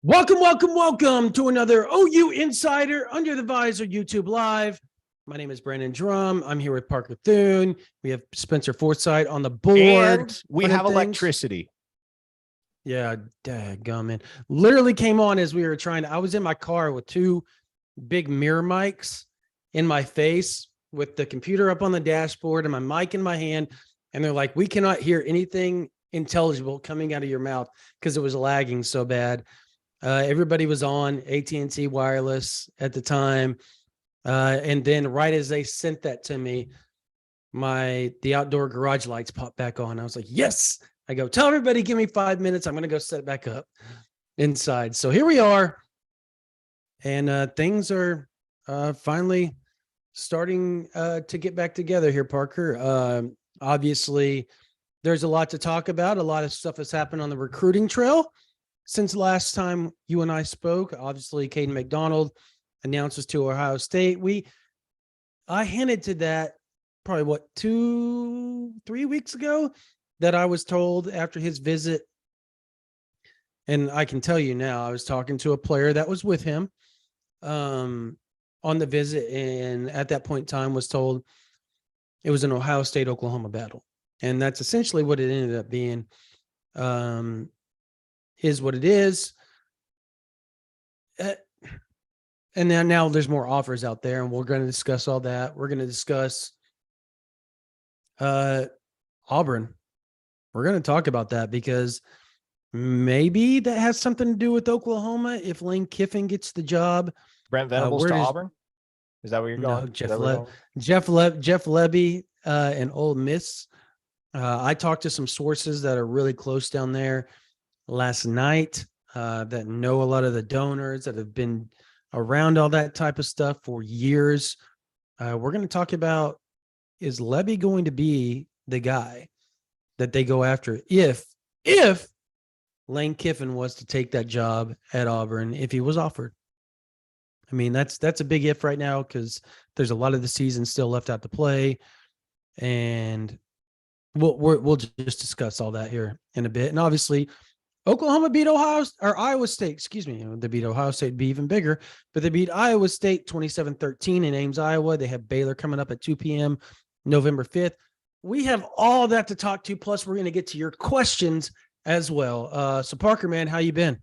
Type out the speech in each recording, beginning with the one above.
Welcome to another OU Insider Under the Visor YouTube Live. My name is Brandon Drumm. I'm here with Parker Thune. We have Spencer Forsythe on the board. And we have electricity. Yeah, dadgummit. Literally came on as we were I was in my car with two big mirror mics in my face with the computer up on the dashboard and my mic in my hand. And they're like, we cannot hear anything intelligible coming out of your mouth because it was lagging so bad. Everybody was on AT&T wireless at the time. And then right as they sent that to me, the outdoor garage lights popped back on. I was like, yes. I go, tell everybody, give me 5 minutes. I'm going to go set it back up inside. So here we are. And things are finally starting to get back together here, Parker. Obviously, there's a lot to talk about. A lot of stuff has happened on the recruiting trail since last time you and I spoke. Obviously, Caden McDonald announces to Ohio State. I hinted to that probably 2-3 weeks ago that I was told after his visit. And I can tell you now, I was talking to a player that was with him on the visit. And at that point in time was told it was an Ohio State, Oklahoma battle. And that's essentially what it ended up being. Is what it is. And then now there's more offers out there, and we're going to discuss all that. We're going to discuss Auburn. We're going to talk about that because maybe that has something to do with Oklahoma if Lane Kiffin gets the job. Brent Venables to Auburn? Is that where you're going? No, Jeff Lebby and Ole Miss. I talked to some sources that are really close down there last night that know a lot of the donors that have been around all that type of stuff for years. We're going to talk about, is Lebby going to be the guy that they go after if Lane Kiffin was to take that job at Auburn, if he was offered? I mean, that's a big if right now because there's a lot of the season still left out to play, and we'll just discuss all that here in a bit. And obviously, Oklahoma beat Iowa State. Excuse me. They beat Ohio State, it'd be even bigger, but they beat Iowa State 27-13 in Ames, Iowa. They have Baylor coming up at 2 p.m. November 5th. We have all that to talk to. Plus, we're going to get to your questions as well. So Parker, man, how you been?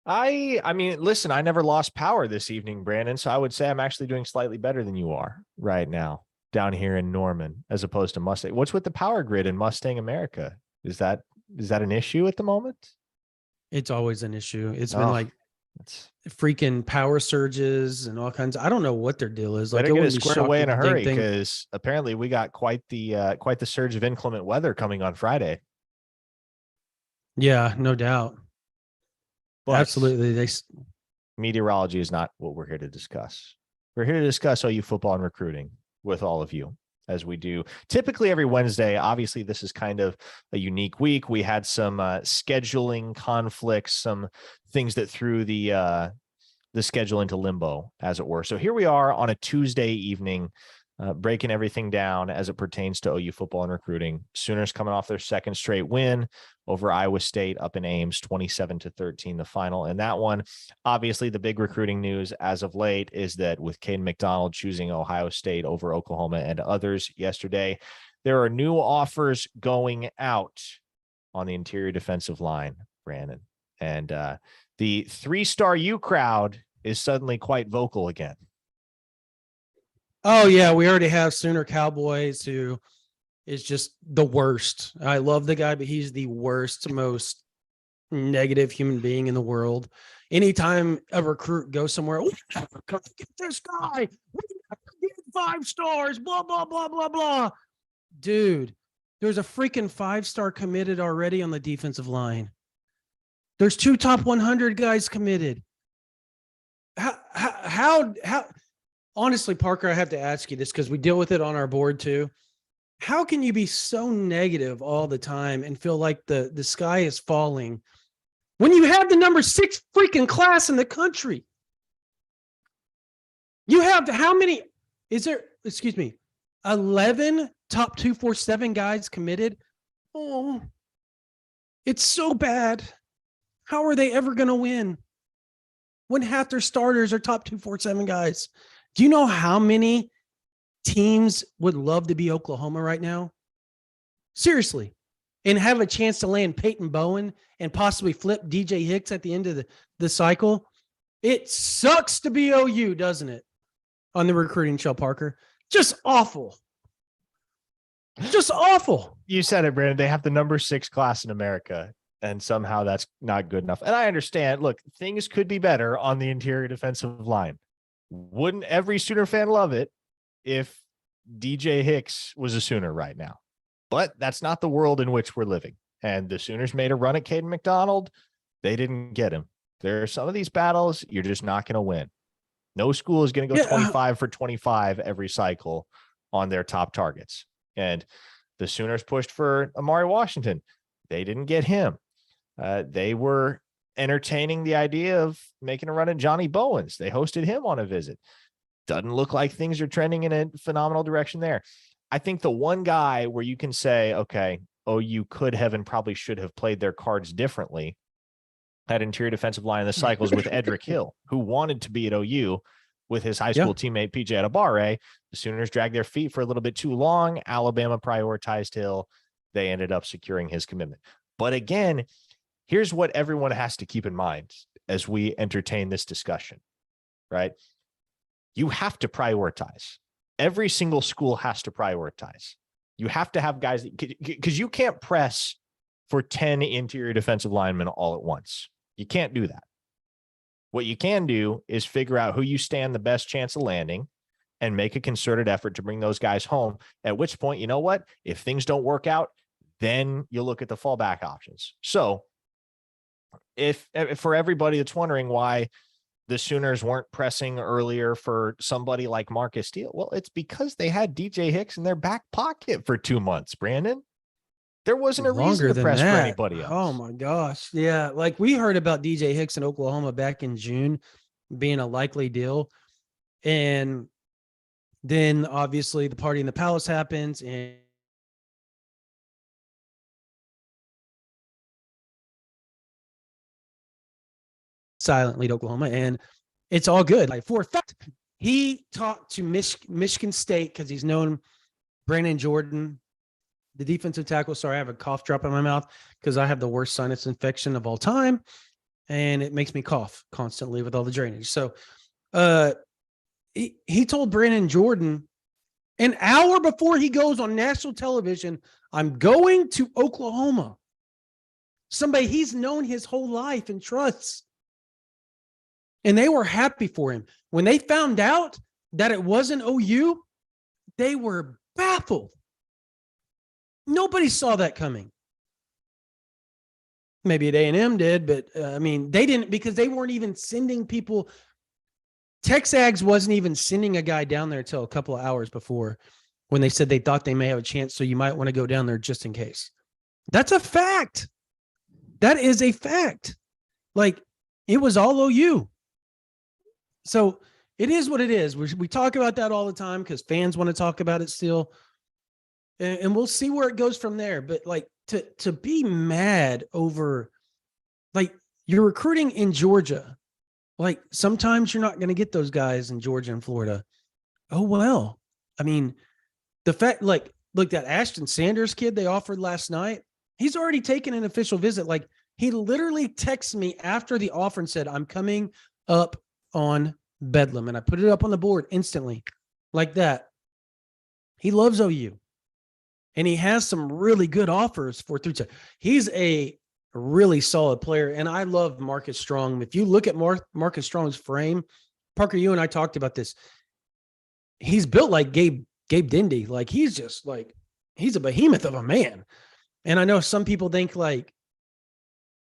I mean, listen, I never lost power this evening, Brandon. So I would say I'm actually doing slightly better than you are right now down here in Norman, as opposed to Mustang. What's with the power grid in Mustang America? Is that an issue at the moment? It's always an issue. It's been like freaking power surges and all kinds. I don't know what their deal is. Better get it squared away in a hurry because apparently we got quite the surge of inclement weather coming on Friday. Yeah, no doubt. But absolutely. Meteorology is not what we're here to discuss. We're here to discuss OU football and recruiting with all of you, as we do typically every Wednesday. Obviously, this is kind of a unique week. We had some scheduling conflicts, some things that threw the schedule into limbo, as it were. So here we are on a Tuesday evening, breaking everything down as it pertains to OU football and recruiting. Sooners coming off their second straight win over Iowa State up in Ames, 27-13, the final. And that one, obviously the big recruiting news as of late is that with Caden McDonald choosing Ohio State over Oklahoma and others yesterday, there are new offers going out on the interior defensive line, Brandon. And the 3-star U crowd is suddenly quite vocal again. Oh, yeah, we already have Sooner Cowboys, who is just the worst. I love the guy, but he's the worst, most negative human being in the world. Anytime a recruit goes somewhere, we have to get this guy. We have to get 5 stars, blah, blah, blah, blah, blah. Dude, there's a freaking 5-star committed already on the defensive line. There's 2 top 100 guys committed. How honestly, Parker, I have to ask you this because we deal with it on our board too. How can you be so negative all the time and feel like the sky is falling when you have the number 6 freaking class in the country? You have how many? Is there, 11 top 247 guys committed? Oh, it's so bad. How are they ever going to win when half their starters are top 247 guys? Do you know how many teams would love to be Oklahoma right now? Seriously. And have a chance to land Peyton Bowen and possibly flip DJ Hicks at the end of the cycle. It sucks to be OU, doesn't it? On the recruiting trail, Parker. Just awful. Just awful. You said it, Brandon. They have the number 6 class in America, and somehow that's not good enough. And I understand, look, things could be better on the interior defensive line. Wouldn't every Sooner fan love it if DJ Hicks was a Sooner right now? But that's not the world in which we're living. And the Sooners made a run at Caden McDonald. They didn't get him. There are some of these battles you're just not going to win. No school is going to go 25 for 25 every cycle on their top targets. And the Sooners pushed for Amari Washington. They didn't get him. They were entertaining the idea of making a run at Johnny Bowens. They hosted him on a visit. Doesn't look like things are trending in a phenomenal direction there. I think the one guy where you can say, okay, you could have and probably should have played their cards differently at interior defensive line in the cycles with Edric Hill, who wanted to be at OU with his high school teammate, PJ Atabare. The Sooners dragged their feet for a little bit too long. Alabama prioritized Hill. They ended up securing his commitment. But again, here's what everyone has to keep in mind as we entertain this discussion, right? You have to prioritize. Every single school has to prioritize. You have to have guys because you can't press for 10 interior defensive linemen all at once. You can't do that. What you can do is figure out who you stand the best chance of landing and make a concerted effort to bring those guys home. At which point, you know what? If things don't work out, then you'll look at the fallback options. So if for everybody that's wondering why the Sooners weren't pressing earlier for somebody like Marcus Steele, well, it's because they had DJ Hicks in their back pocket for 2 months, Brandon. There wasn't a reason to press for anybody else. Oh my gosh. Yeah. Like we heard about DJ Hicks in Oklahoma back in June being a likely deal. And then obviously the party in the palace happens and silently to Oklahoma, and it's all good. Like for a fact, he talked to Michigan State because he's known Brandon Jordan, the defensive tackle. Sorry, I have a cough drop in my mouth because I have the worst sinus infection of all time, and it makes me cough constantly with all the drainage. So he told Brandon Jordan an hour before he goes on national television, I'm going to Oklahoma. Somebody he's known his whole life and trusts. And they were happy for him. When they found out that it wasn't OU, they were baffled. Nobody saw that coming. Maybe at A&M did, but I mean, they didn't because they weren't even sending people. Texags wasn't even sending a guy down there until a couple of hours before when they said they thought they may have a chance. So you might want to go down there just in case. That's a fact. That is a fact. Like it was all OU. So it is what it is. We talk about that all the time because fans want to talk about it still. And we'll see where it goes from there. But like to be mad over like you're recruiting in Georgia. Like sometimes you're not going to get those guys in Georgia and Florida. Oh, well, I mean, the fact like, look, that Ashton Sanders kid they offered last night, he's already taken an official visit. Like he literally texted me after the offer and said, I'm coming up on Bedlam. And I put it up on the board instantly like that. He loves OU and he has some really good offers for through. He's a really solid player. And I love Marcus Strong. If you look at Marcus Strong's frame, Parker, you and I talked about this. He's built like Gabe Dindy. Like he's just like, he's a behemoth of a man. And I know some people think like,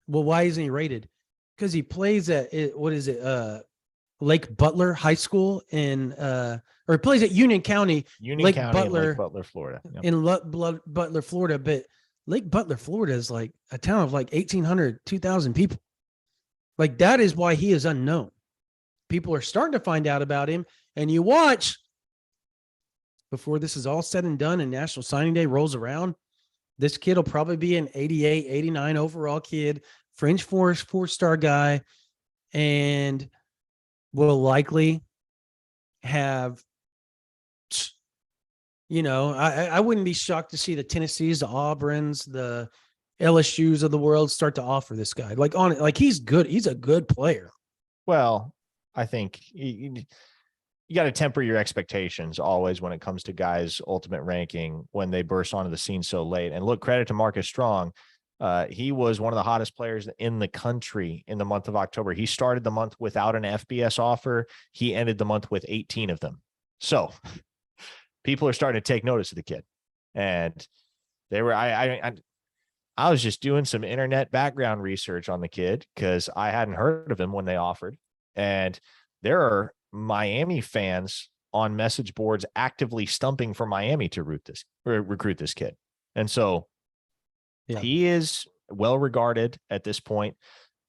well, why isn't he rated? Because he plays at Lake Butler High School or he plays at Union County, Lake Butler, Florida. Yep. In Butler, Florida. But Lake Butler, Florida is like a town of like 1,800, 2,000 people. Like that is why he is unknown. People are starting to find out about him. And you watch before this is all said and done and National Signing Day rolls around, This kid will probably be an 88, 89 overall kid, fringe four-star guy, and will likely have, I wouldn't be shocked to see the Tennessees, the Auburns, the LSUs of the world start to offer this guy. Like he's good. He's a good player. Well, I think you got to temper your expectations always when it comes to guys' ultimate ranking when they burst onto the scene so late. And look, credit to Marcus Strong. He was one of the hottest players in the country in the month of October. He started the month without an FBS offer. He ended the month with 18 of them. So people are starting to take notice of the kid. And they were, I was just doing some internet background research on the kid because I hadn't heard of him when they offered. And there are Miami fans on message boards actively stumping for Miami to recruit this kid. And so he is well regarded at this point.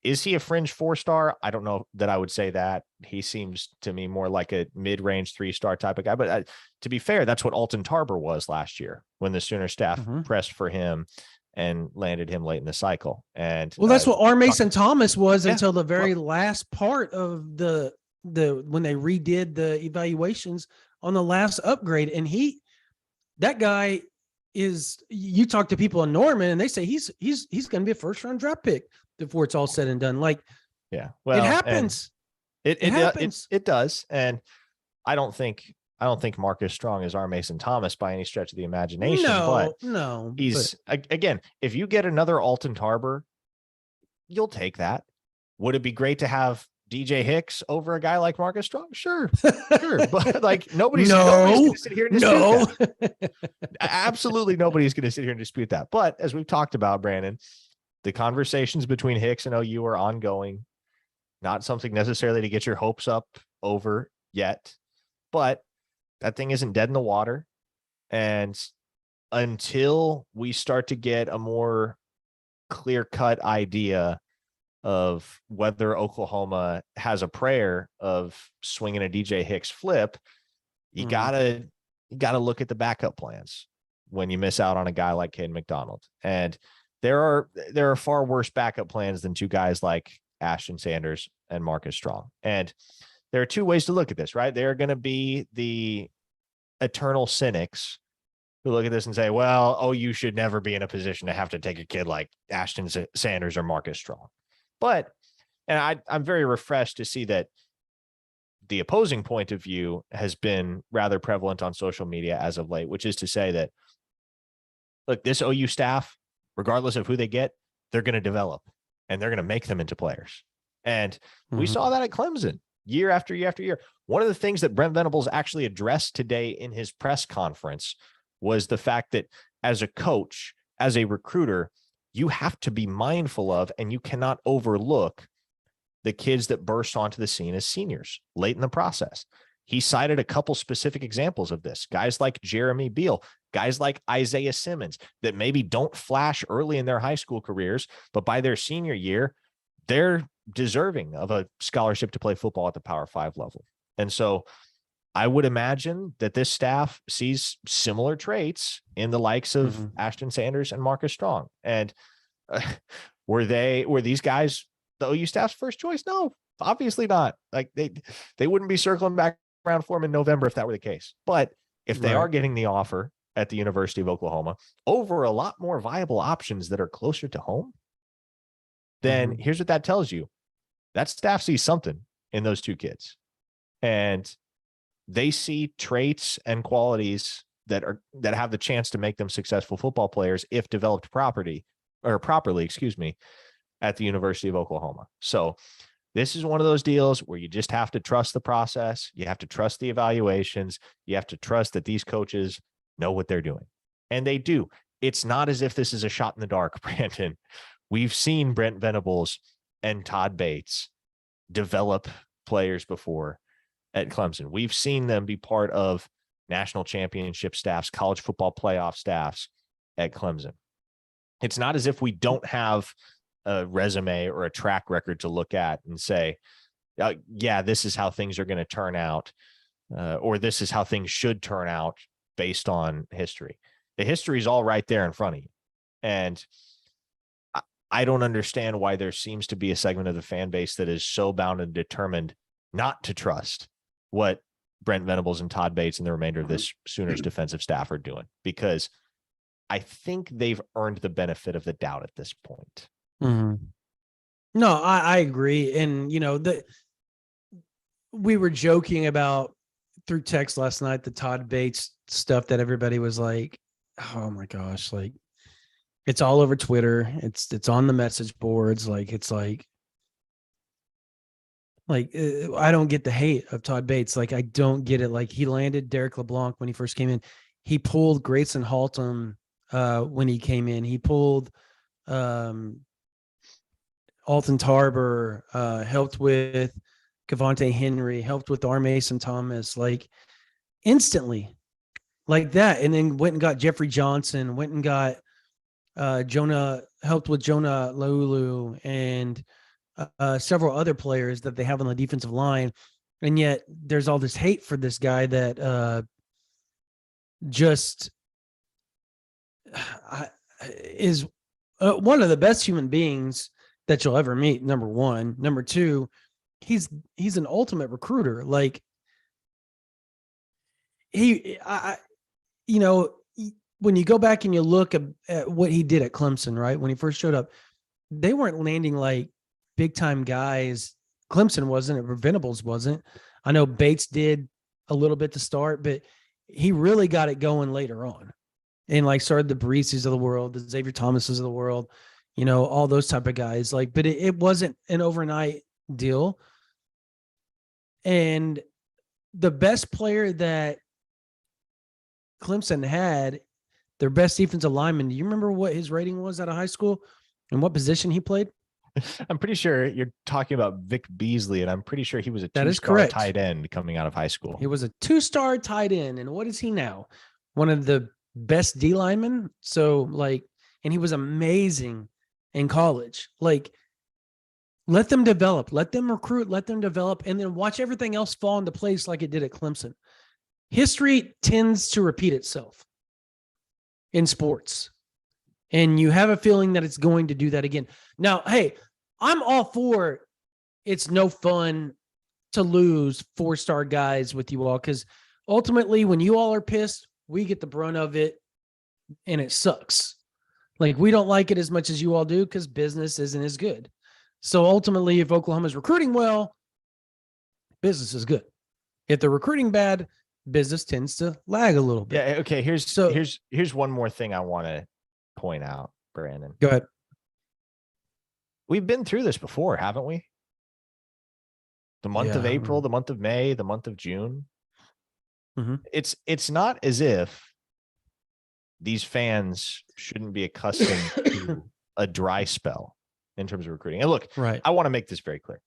Is he a fringe 4-star? I don't know that I would say that. He seems to me more like a mid-range 3-star type of guy. But to be fair, that's what Alton Tarber was last year when the Sooner staff pressed for him and landed him late in the cycle. And that's what R. Mason Thomas was until the very last part of the when they redid the evaluations on the last upgrade. And that guy is, you talk to people in Norman and they say he's going to be a first-round draft pick before it's all said and done. Like, yeah, well, it happens. It happens. It does. And I don't think Marcus Strong is R. Mason Thomas by any stretch of the imagination. No, again, if you get another Alton Tarber, you'll take that. Would it be great to have DJ Hicks over a guy like Marcus Strong? Sure. But like nobody's going to sit here and dispute that. Absolutely nobody's going to sit here and dispute that. But as we've talked about, Brandon, the conversations between Hicks and OU are ongoing. Not something necessarily to get your hopes up over yet, but that thing isn't dead in the water. And until we start to get a more clear-cut idea of whether Oklahoma has a prayer of swinging a DJ Hicks flip, you gotta look at the backup plans when you miss out on a guy like Caden McDonald. And there are far worse backup plans than two guys like Ashton Sanders and Marcus Strong. And there are two ways to look at this, right? There are going to be the eternal cynics who look at this and say, well, you should never be in a position to have to take a kid like Ashton Sanders or Marcus Strong. But, and I'm very refreshed to see that the opposing point of view has been rather prevalent on social media as of late, which is to say that, look, this OU staff, regardless of who they get, they're going to develop and they're going to make them into players. And we saw that at Clemson year after year after year. One of the things that Brent Venables actually addressed today in his press conference was the fact that as a coach, as a recruiter, you have to be mindful of, and you cannot overlook the kids that burst onto the scene as seniors late in the process. He cited a couple specific examples of this. Guys like Jeremy Beal, guys like Isaiah Simmons that maybe don't flash early in their high school careers, but by their senior year, they're deserving of a scholarship to play football at the Power 5 level. And so I would imagine that this staff sees similar traits in the likes of Ashton Sanders and Marcus Strong. And were these guys the OU staff's first choice? No, obviously not. Like they wouldn't be circling back around for him in November if that were the case. But if they are getting the offer at the University of Oklahoma over a lot more viable options that are closer to home, then here's what that tells you. That staff sees something in those two kids. And they see traits and qualities that have the chance to make them successful football players if developed properly, at the University of Oklahoma. So this is one of those deals where you just have to trust the process. You have to trust the evaluations. You have to trust that these coaches know what they're doing. And they do. It's not as if this is a shot in the dark, Brandon. We've seen Brent Venables and Todd Bates develop players before at Clemson. We've seen them be part of national championship staffs, college football playoff staffs at Clemson. It's not as if we don't have a resume or a track record to look at and say, yeah, this is how things are going to turn out, or this is how things should turn out based on history. The history is all right there in front of you. And I don't understand why there seems to be a segment of the fan base that is so bound and determined not to trust what Brent Venables and Todd Bates and the remainder of this Sooners defensive staff are doing, because I think they've earned the benefit of the doubt at this point. Mm-hmm. No, I agree. And, we were joking about through text last night, the Todd Bates stuff that everybody was like, oh my gosh, like it's all over Twitter. It's on the message boards. I don't get the hate of Todd Bates. Like, I don't get it. Like, he landed Derek LeBlanc when he first came in. He pulled Grayson Haltom when he came in. He pulled Alton Tarber, helped with Cavante Henry, helped with R. Mason Thomas, like instantly like that. And then went and got Jeffrey Johnson, went and got Jonah, helped with Jonah Laulu and several other players that they have on the defensive line. And yet there's all this hate for this guy that just is one of the best human beings that you'll ever meet. Number one. Number two, he's an ultimate recruiter. Like when you go back and you look at what he did at Clemson, right? When he first showed up, they weren't landing like big time guys. Clemson wasn't, Venables wasn't. I know Bates did a little bit to start, but he really got it going later on. And like started the Barises of the world, the Xavier Thomases of the world, all those type of guys. Like, but it wasn't an overnight deal. And the best player that Clemson had, their best defensive lineman, do you remember what his rating was out of high school and what position he played? I'm pretty sure you're talking about Vic Beasley, and I'm pretty sure he was a two-star tight end coming out of high school. He was a 2-star tight end. And what is he now? One of the best D linemen. So and he was amazing in college. Like, let them develop, let them recruit, let them develop, and then watch everything else fall into place like it did at Clemson. History tends to repeat itself in sports. And you have a feeling that it's going to do that again. Now, hey, I'm all for it's no fun to lose 4-star guys with you all, because ultimately when you all are pissed, we get the brunt of it and it sucks. Like, we don't like it as much as you all do because business isn't as good. So ultimately, if Oklahoma's recruiting well, business is good. If they're recruiting bad, business tends to lag a little bit. Yeah. Okay. Here's one more thing I want to point out, Brandon. Go ahead. We've been through this before, haven't we? The month of April, the month of May, the month of June. Mm-hmm. It's not as if these fans shouldn't be accustomed to a dry spell in terms of recruiting. And look, right, I want to make this very clear.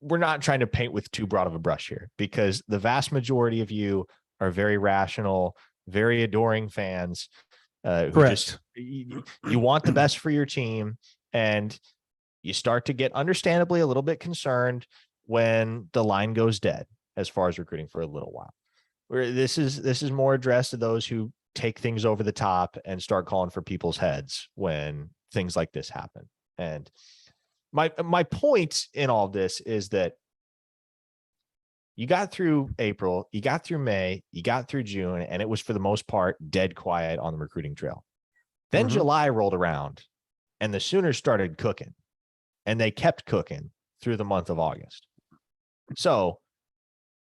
We're not trying to paint with too broad of a brush here, because the vast majority of you are very rational, very adoring fans who just you want the best for your team, and you start to get understandably a little bit concerned when the line goes dead as far as recruiting for a little while. Where this is more addressed to those who take things over the top and start calling for people's heads when things like this happen. And my point in all this is that you got through April, you got through May, you got through June, and it was for the most part dead quiet on the recruiting trail. Then July rolled around and the Sooners started cooking, and they kept cooking through the month of August. So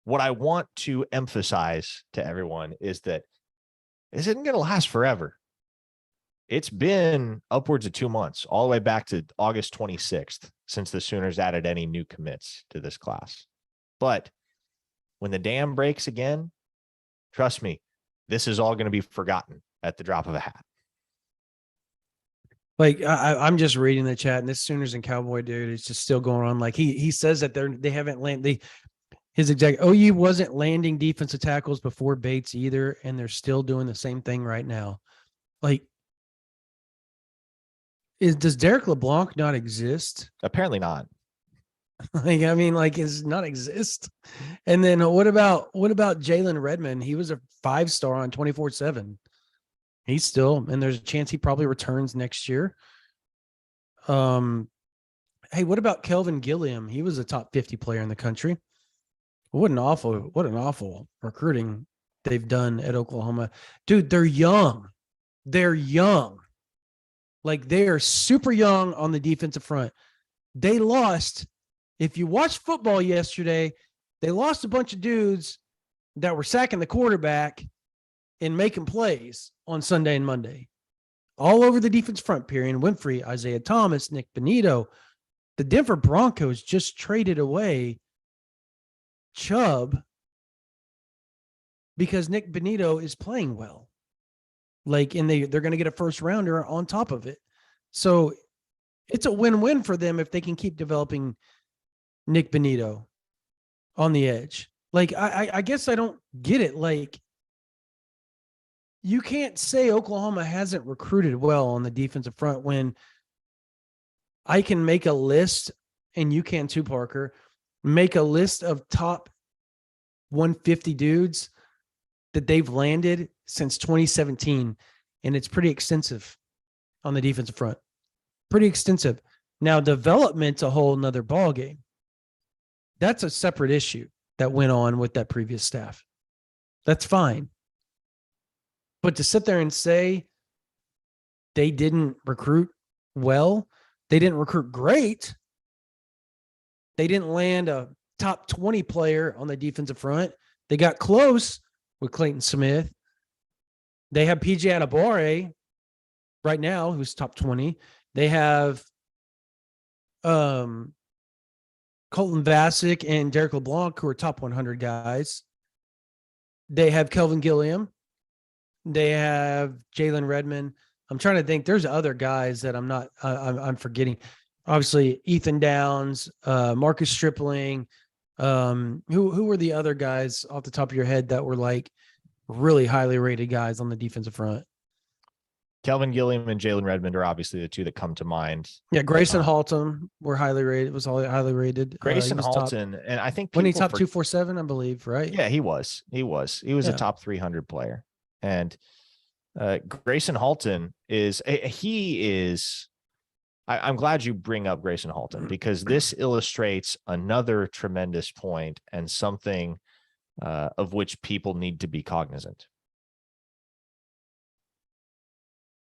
what I want to emphasize to everyone is that this isn't going to last forever. It's been upwards of 2 months, all the way back to August 26th, since the Sooners added any new commits to this class. But when the dam breaks again, trust me, this is all going to be forgotten at the drop of a hat. Like, I'm just reading the chat, and this Sooners and Cowboy dude is just still going on. Like, he says that they haven't landed. His exact OU wasn't landing defensive tackles before Bates either, and they're still doing the same thing right now. Like, does Derek LeBlanc not exist? Apparently not. Does not exist. And then what about Jalen Redmond? He was a 5-star on 24/7. He's still, and there's a chance he probably returns next year. Hey, what about Kelvin Gilliam? He was a top 50 player in the country. What an awful recruiting they've done at Oklahoma. Dude, they're young. They're young. Like, they are super young on the defensive front. They lost. If you watched football yesterday, they lost a bunch of dudes that were sacking the quarterback and making plays on Sunday and Monday. All over the defense front, Perion Winfrey, Isaiah Thomas, Nick Benito. The Denver Broncos just traded away Chubb because Nick Benito is playing well. Like, and they're going to get a first rounder on top of it. So it's a win-win for them if they can keep developing Nick Benito on the edge. Like, I guess I don't get it. Like, you can't say Oklahoma hasn't recruited well on the defensive front when I can make a list, and you can too, Parker, make a list of top 150 dudes that they've landed since 2017. And it's pretty extensive on the defensive front. Pretty extensive. Now, development's a whole nother ballgame. That's a separate issue that went on with that previous staff. That's fine. But to sit there and say they didn't recruit well, they didn't recruit great, they didn't land a top 20 player on the defensive front. They got close with Clayton Smith. They have PJ Adebawore right now, who's top 20. They have Colton Vasek and Derek LeBlanc, who are top 100 guys. They have Kelvin Gilliam. They have Jalen Redmond. I'm trying to think. There's other guys that I'm forgetting. Obviously, Ethan Downs, Marcus Stripling. Who were the other guys off the top of your head that were like really highly rated guys on the defensive front? Kelvin Gilliam and Jalen Redmond are obviously the two that come to mind. Yeah, Grayson Halton were highly rated. Was highly rated. Grayson Halton, and I think when he top 247, I believe, right? Yeah, he was a top 300 player, and Grayson Halton is I'm glad you bring up Grayson Halton, because this illustrates another tremendous point and something of which people need to be cognizant.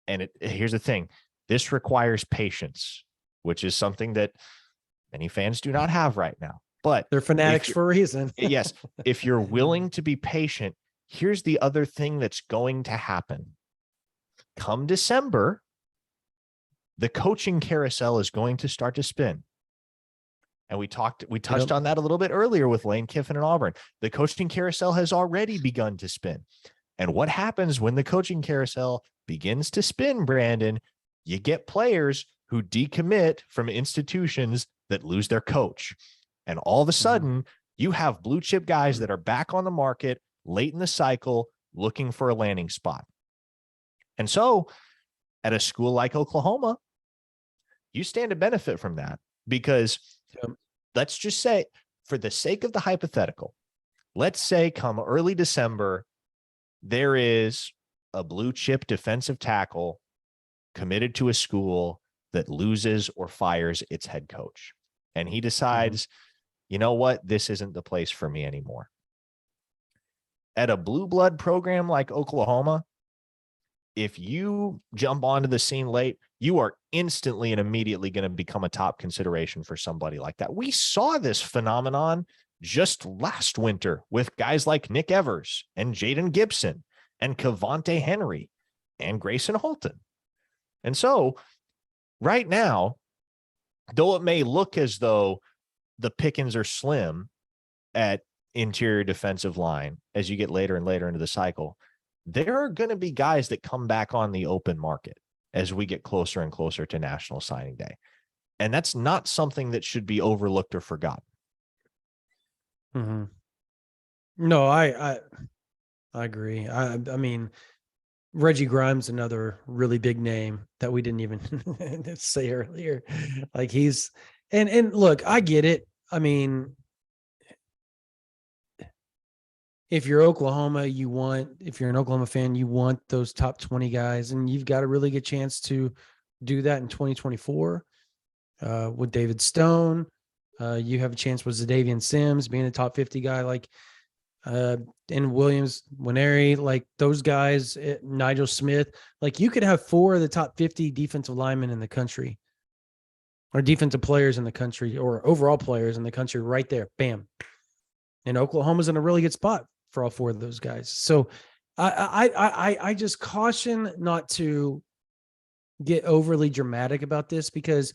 And here's the thing. This requires patience, which is something that many fans do not have right now. But they're fanatics for a reason. Yes. If you're willing to be patient, here's the other thing that's going to happen. Come December, the coaching carousel is going to start to spin. And we touched on that a little bit earlier with Lane Kiffin and Auburn. The coaching carousel has already begun to spin. And what happens when the coaching carousel begins to spin, Brandon? You get players who decommit from institutions that lose their coach. And all of a sudden, you have blue chip guys that are back on the market late in the cycle looking for a landing spot. And so at a school like Oklahoma, you stand to benefit from that, because let's just say, for the sake of the hypothetical, let's say come early December, there is a blue chip defensive tackle committed to a school that loses or fires its head coach. And he decides, you know what, this isn't the place for me anymore. At a blue blood program like Oklahoma, if you jump onto the scene late, you are instantly and immediately going to become a top consideration for somebody like that. We saw this phenomenon just last winter with guys like Nick Evers and Jaden Gibson and Cavante Henry and Grayson Halton. And so right now, though it may look as though the pickings are slim at interior defensive line as you get later and later into the cycle, there are going to be guys that come back on the open market as we get closer and closer to National Signing Day. And that's not something that should be overlooked or forgotten. No, I agree. I mean, Reggie Grimes, another really big name that we didn't even say earlier. Like, he's, and look, I get it. I mean, if you're Oklahoma, if you're an Oklahoma fan, you want those top 20 guys, and you've got a really good chance to do that in 2024 with David Stone. You have a chance with Zadavian Sims being a top 50 guy, like and Williams, Winery, like those guys, Nigel Smith. Like you could have 4 of the top 50 defensive linemen in the country, or defensive players in the country, or overall players in the country right there. Bam. And Oklahoma's in a really good spot for all 4 of those guys. So I just caution not to get overly dramatic about this, because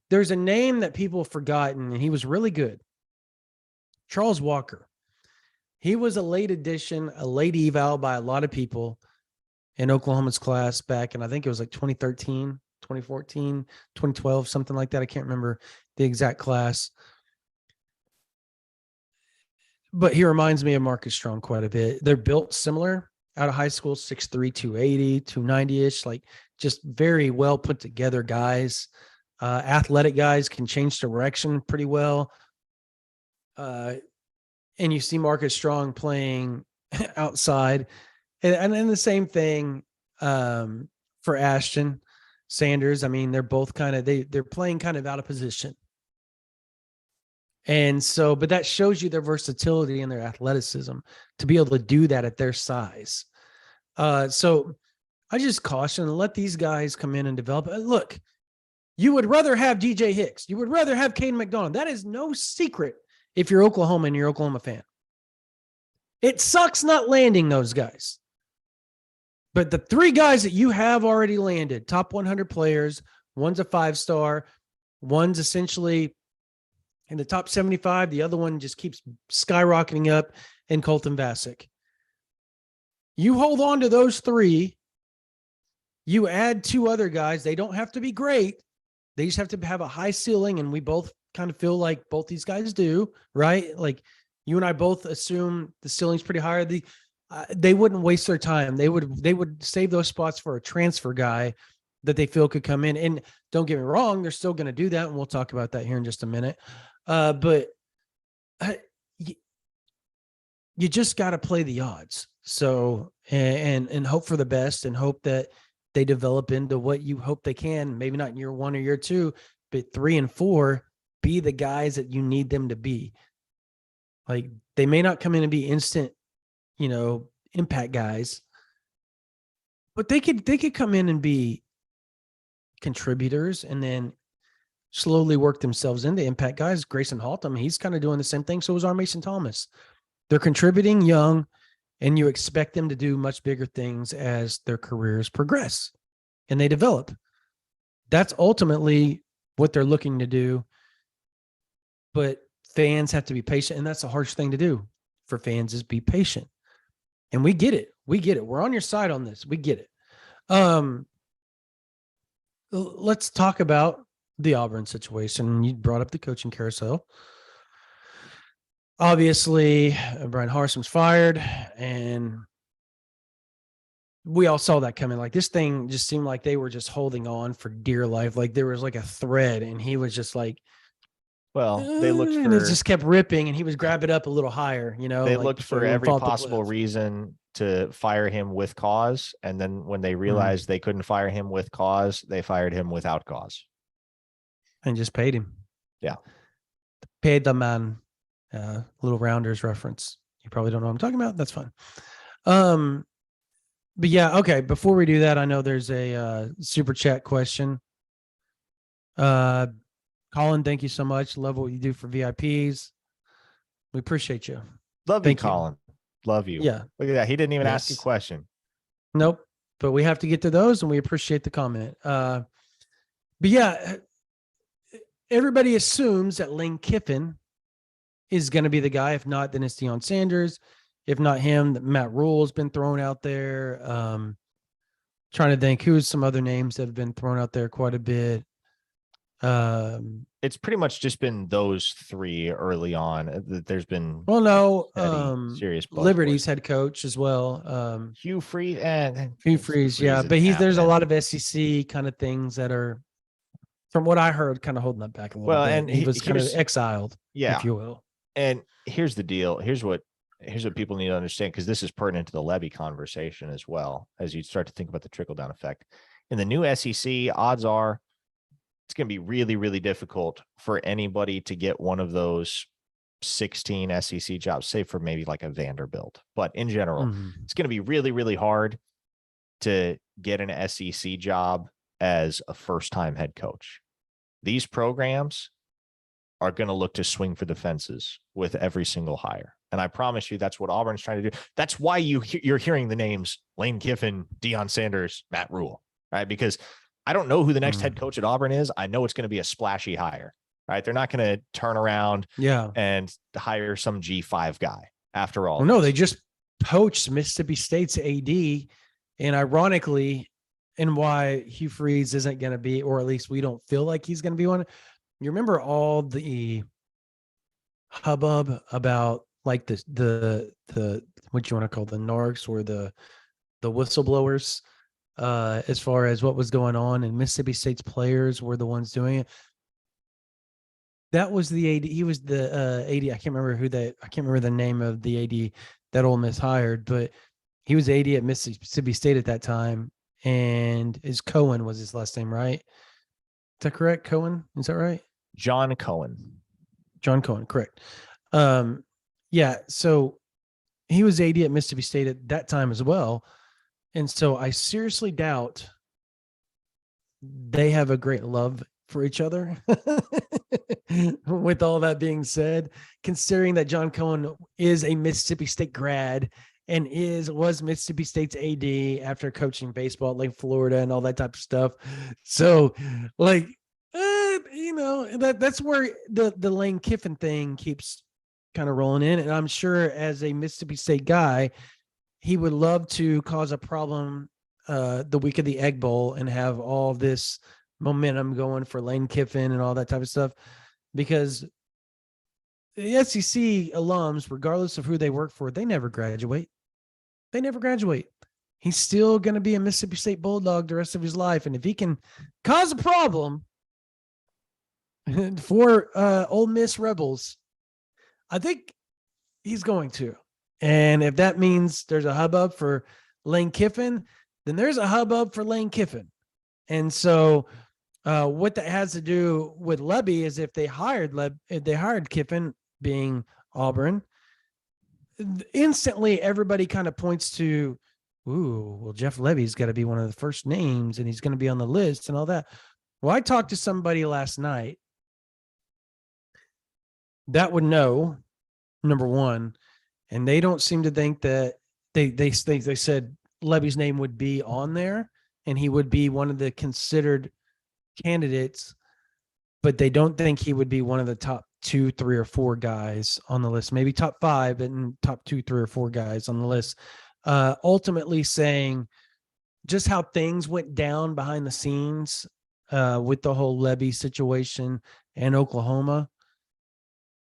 there's a name that people have forgotten, and he was really good. Charles Walker. He was a late addition, a late eval by a lot of people in Oklahoma's class back in, I think it was like 2013, 2014, 2012, something like that. I can't remember the exact class. But he reminds me of Marcus Strong quite a bit. They're built similar out of high school, 6'3", 280, 290-ish, like just very well put together guys. Athletic guys, can change direction pretty well. And you see Marcus Strong playing outside. And then the same thing for Ashton Sanders. I mean, they're both kind of, they're playing kind of out of position. And so, but that shows you their versatility and their athleticism to be able to do that at their size. So I just caution, let these guys come in and develop. Look, you would rather have DJ Hicks. You would rather have Caden McDonald. That is no secret if you're Oklahoma and you're an Oklahoma fan. It sucks not landing those guys. But the 3 guys that you have already landed, top 100 players, one's a 5-star, one's essentially in the top 75. The other one just keeps skyrocketing up in Colton Vasek. You hold on to those 3. You add 2 other guys. They don't have to be great. They just have to have a high ceiling, and we both kind of feel like both these guys do, right? Like you and I both assume the ceiling's pretty high. They wouldn't waste their time. They would save those spots for a transfer guy that they feel could come in. And don't get me wrong, they're still going to do that, and we'll talk about that here in just a minute. But you just got to play the odds. So and hope for the best, and hope that they develop into what you hope they can. Maybe not in year 1 or year 2, but 3 and 4, be the guys that you need them to be. Like they may not come in and be instant, impact guys, but they could come in and be contributors and then slowly work themselves into impact guys. Grayson Haltom, he's kind of doing the same thing. So is our Mason Thomas. They're contributing young, and you expect them to do much bigger things as their careers progress and they develop. That's ultimately what they're looking to do. But fans have to be patient, and that's a harsh thing to do for fans, is be patient. And we get it. We're on your side on this. We get it. Let's talk about the Auburn situation. You brought up the coaching carousel. Obviously, Brian Harsom's fired, and we all saw that coming. Like this thing just seemed like they were just holding on for dear life. Like there was like a thread, and he was just like, well, they looked for, and it just kept ripping, and he was grabbing it up a little higher, They like looked for every possible reason to fire him with cause. And then when they realized they couldn't fire him with cause, they fired him without cause. And just paid him. Yeah. Paid the man. Little Rounders reference. You probably don't know what I'm talking about. That's fine. But yeah, okay. Before we do that, I know there's a super chat question. Colin, thank you so much. Love what you do for VIPs. We appreciate you. Love you, Colin. Love you. Yeah. Look at that. He didn't even ask a question. Nope. But we have to get to those, and we appreciate the comment. But yeah, everybody assumes that Lane Kiffin is going to be the guy. If not, then it's Deion Sanders. If not him, Matt Rule's been thrown out there. Trying to think who's some other names that have been thrown out there quite a bit. It's pretty much just been those 3 early on. There's been serious Liberty's head coach as well. Hugh Freeze, yeah, but there's a lot of SEC kind of things that are, from what I heard, kind of holding that back a little bit. And he was kind of exiled, if you will. And here's the deal. Here's what here's what people need to understand, because this is pertinent to the Lebby conversation as well, as you start to think about the trickle down effect. In the new SEC, odds are it's going to be really, really difficult for anybody to get one of those 16 SEC jobs, save for maybe like a Vanderbilt. But in general, it's going to be really, really hard to get an SEC job as a first-time head coach. These programs are going to look to swing for the fences with every single hire. And I promise you, that's what Auburn's trying to do. That's why you're hearing the names Lane Kiffin, Deion Sanders, Matt Rule, right? Because I don't know who the next head coach at Auburn is. I know it's going to be a splashy hire, right? They're not going to turn around and hire some G5 guy after all. Well, no, they just poached Mississippi State's AD. And ironically, and why Hugh Freeze isn't going to be, or at least we don't feel like he's going to be one. You remember all the hubbub about like the what you want to call the narcs or the whistleblowers, as far as what was going on, and Mississippi State's players were the ones doing it. That was the AD. He was the AD. I can't remember the name of the AD that Ole Miss hired, but he was AD at Mississippi State at that time. And Cohen was his last name, right? Is that correct? Cohen? Is that right? John Cohen, correct. Yeah. So he was AD at Mississippi State at that time as well. And so I seriously doubt they have a great love for each other. With all that being said, considering that John Cohen is a Mississippi State grad and was Mississippi State's AD after coaching baseball at Lake Florida and all that type of stuff. So like, that's where the Lane Kiffin thing keeps kind of rolling in. And I'm sure as a Mississippi State guy, he would love to cause a problem the week of the Egg Bowl and have all this momentum going for Lane Kiffin and all that type of stuff, because the SEC alums, regardless of who they work for, they never graduate. He's still going to be a Mississippi State Bulldog the rest of his life. And if he can cause a problem for Ole Miss Rebels, I think he's going to. And if that means there's a hubbub for Lane Kiffin, then there's a hubbub for Lane Kiffin. And so what that has to do with Lebby is if they hired Kiffin, being Auburn, instantly everybody kind of points to, well, Jeff Lebby's got to be one of the first names and he's going to be on the list and all that. Well, I talked to somebody last night that would know, number one, and they don't seem to think that they said Lebby's name would be on there and he would be one of the considered candidates, but they don't think he would be one of the top 2, 3, or 4 guys on the list, maybe top 5 and top 2, 3, or 4 guys on the list. Ultimately saying just how things went down behind the scenes with the whole Lebby situation in Oklahoma,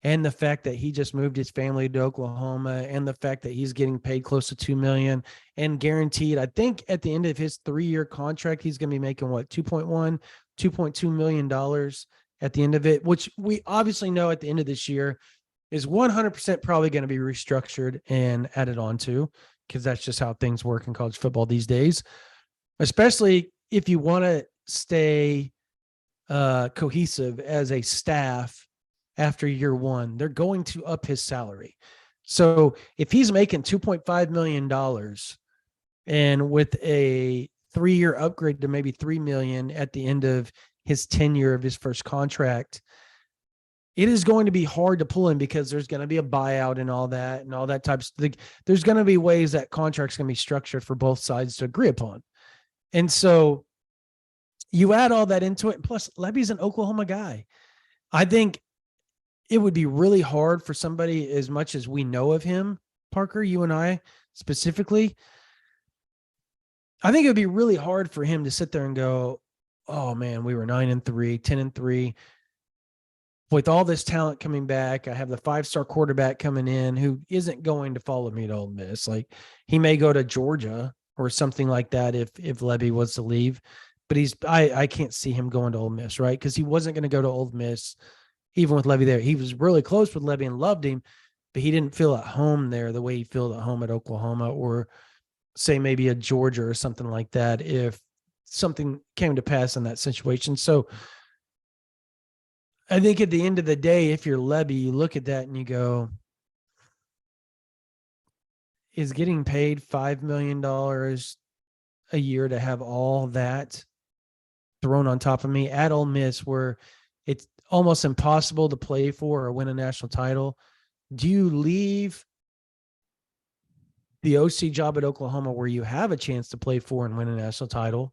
and the fact that he just moved his family to Oklahoma, and the fact that he's getting paid close to $2 million and guaranteed, I think at the end of his 3-year contract, he's going to be making $2.1, $2.2 million at the end of it, which we obviously know at the end of this year is 100% probably going to be restructured and added on to, because that's just how things work in college football these days, especially if you want to stay cohesive as a staff. After year one, they're going to up his salary. So if he's making $2.5 million and with a 3-year upgrade to maybe $3 million at the end of his tenure of his first contract, it is going to be hard to pull him, because there's going to be a buyout and all that type of stuff. There's going to be ways that contract's going to be structured for both sides to agree upon. And so you add all that into it. And plus, Lebby's an Oklahoma guy. I think it would be really hard for somebody, as much as we know of him, Parker, you and I specifically, I think it would be really hard for him to sit there and go, oh man, we were 9-3, 10-3. With all this talent coming back, I have the 5-star quarterback coming in who isn't going to follow me to Ole Miss. Like, he may go to Georgia or something like that if Lebby was to leave, but I can't see him going to Ole Miss, right? Because he wasn't going to go to Ole Miss. Even with Lebby there, he was really close with Lebby and loved him, but he didn't feel at home there the way he felt at home at Oklahoma, or say maybe a Georgia or something like that, if something came to pass in that situation. So I think at the end of the day, if you're Lebby, you look at that and you go, is getting paid $5 million a year to have all that thrown on top of me at Ole Miss, where it's almost impossible to play for or win a national title? Do you leave the OC job at Oklahoma, where you have a chance to play for and win a national title,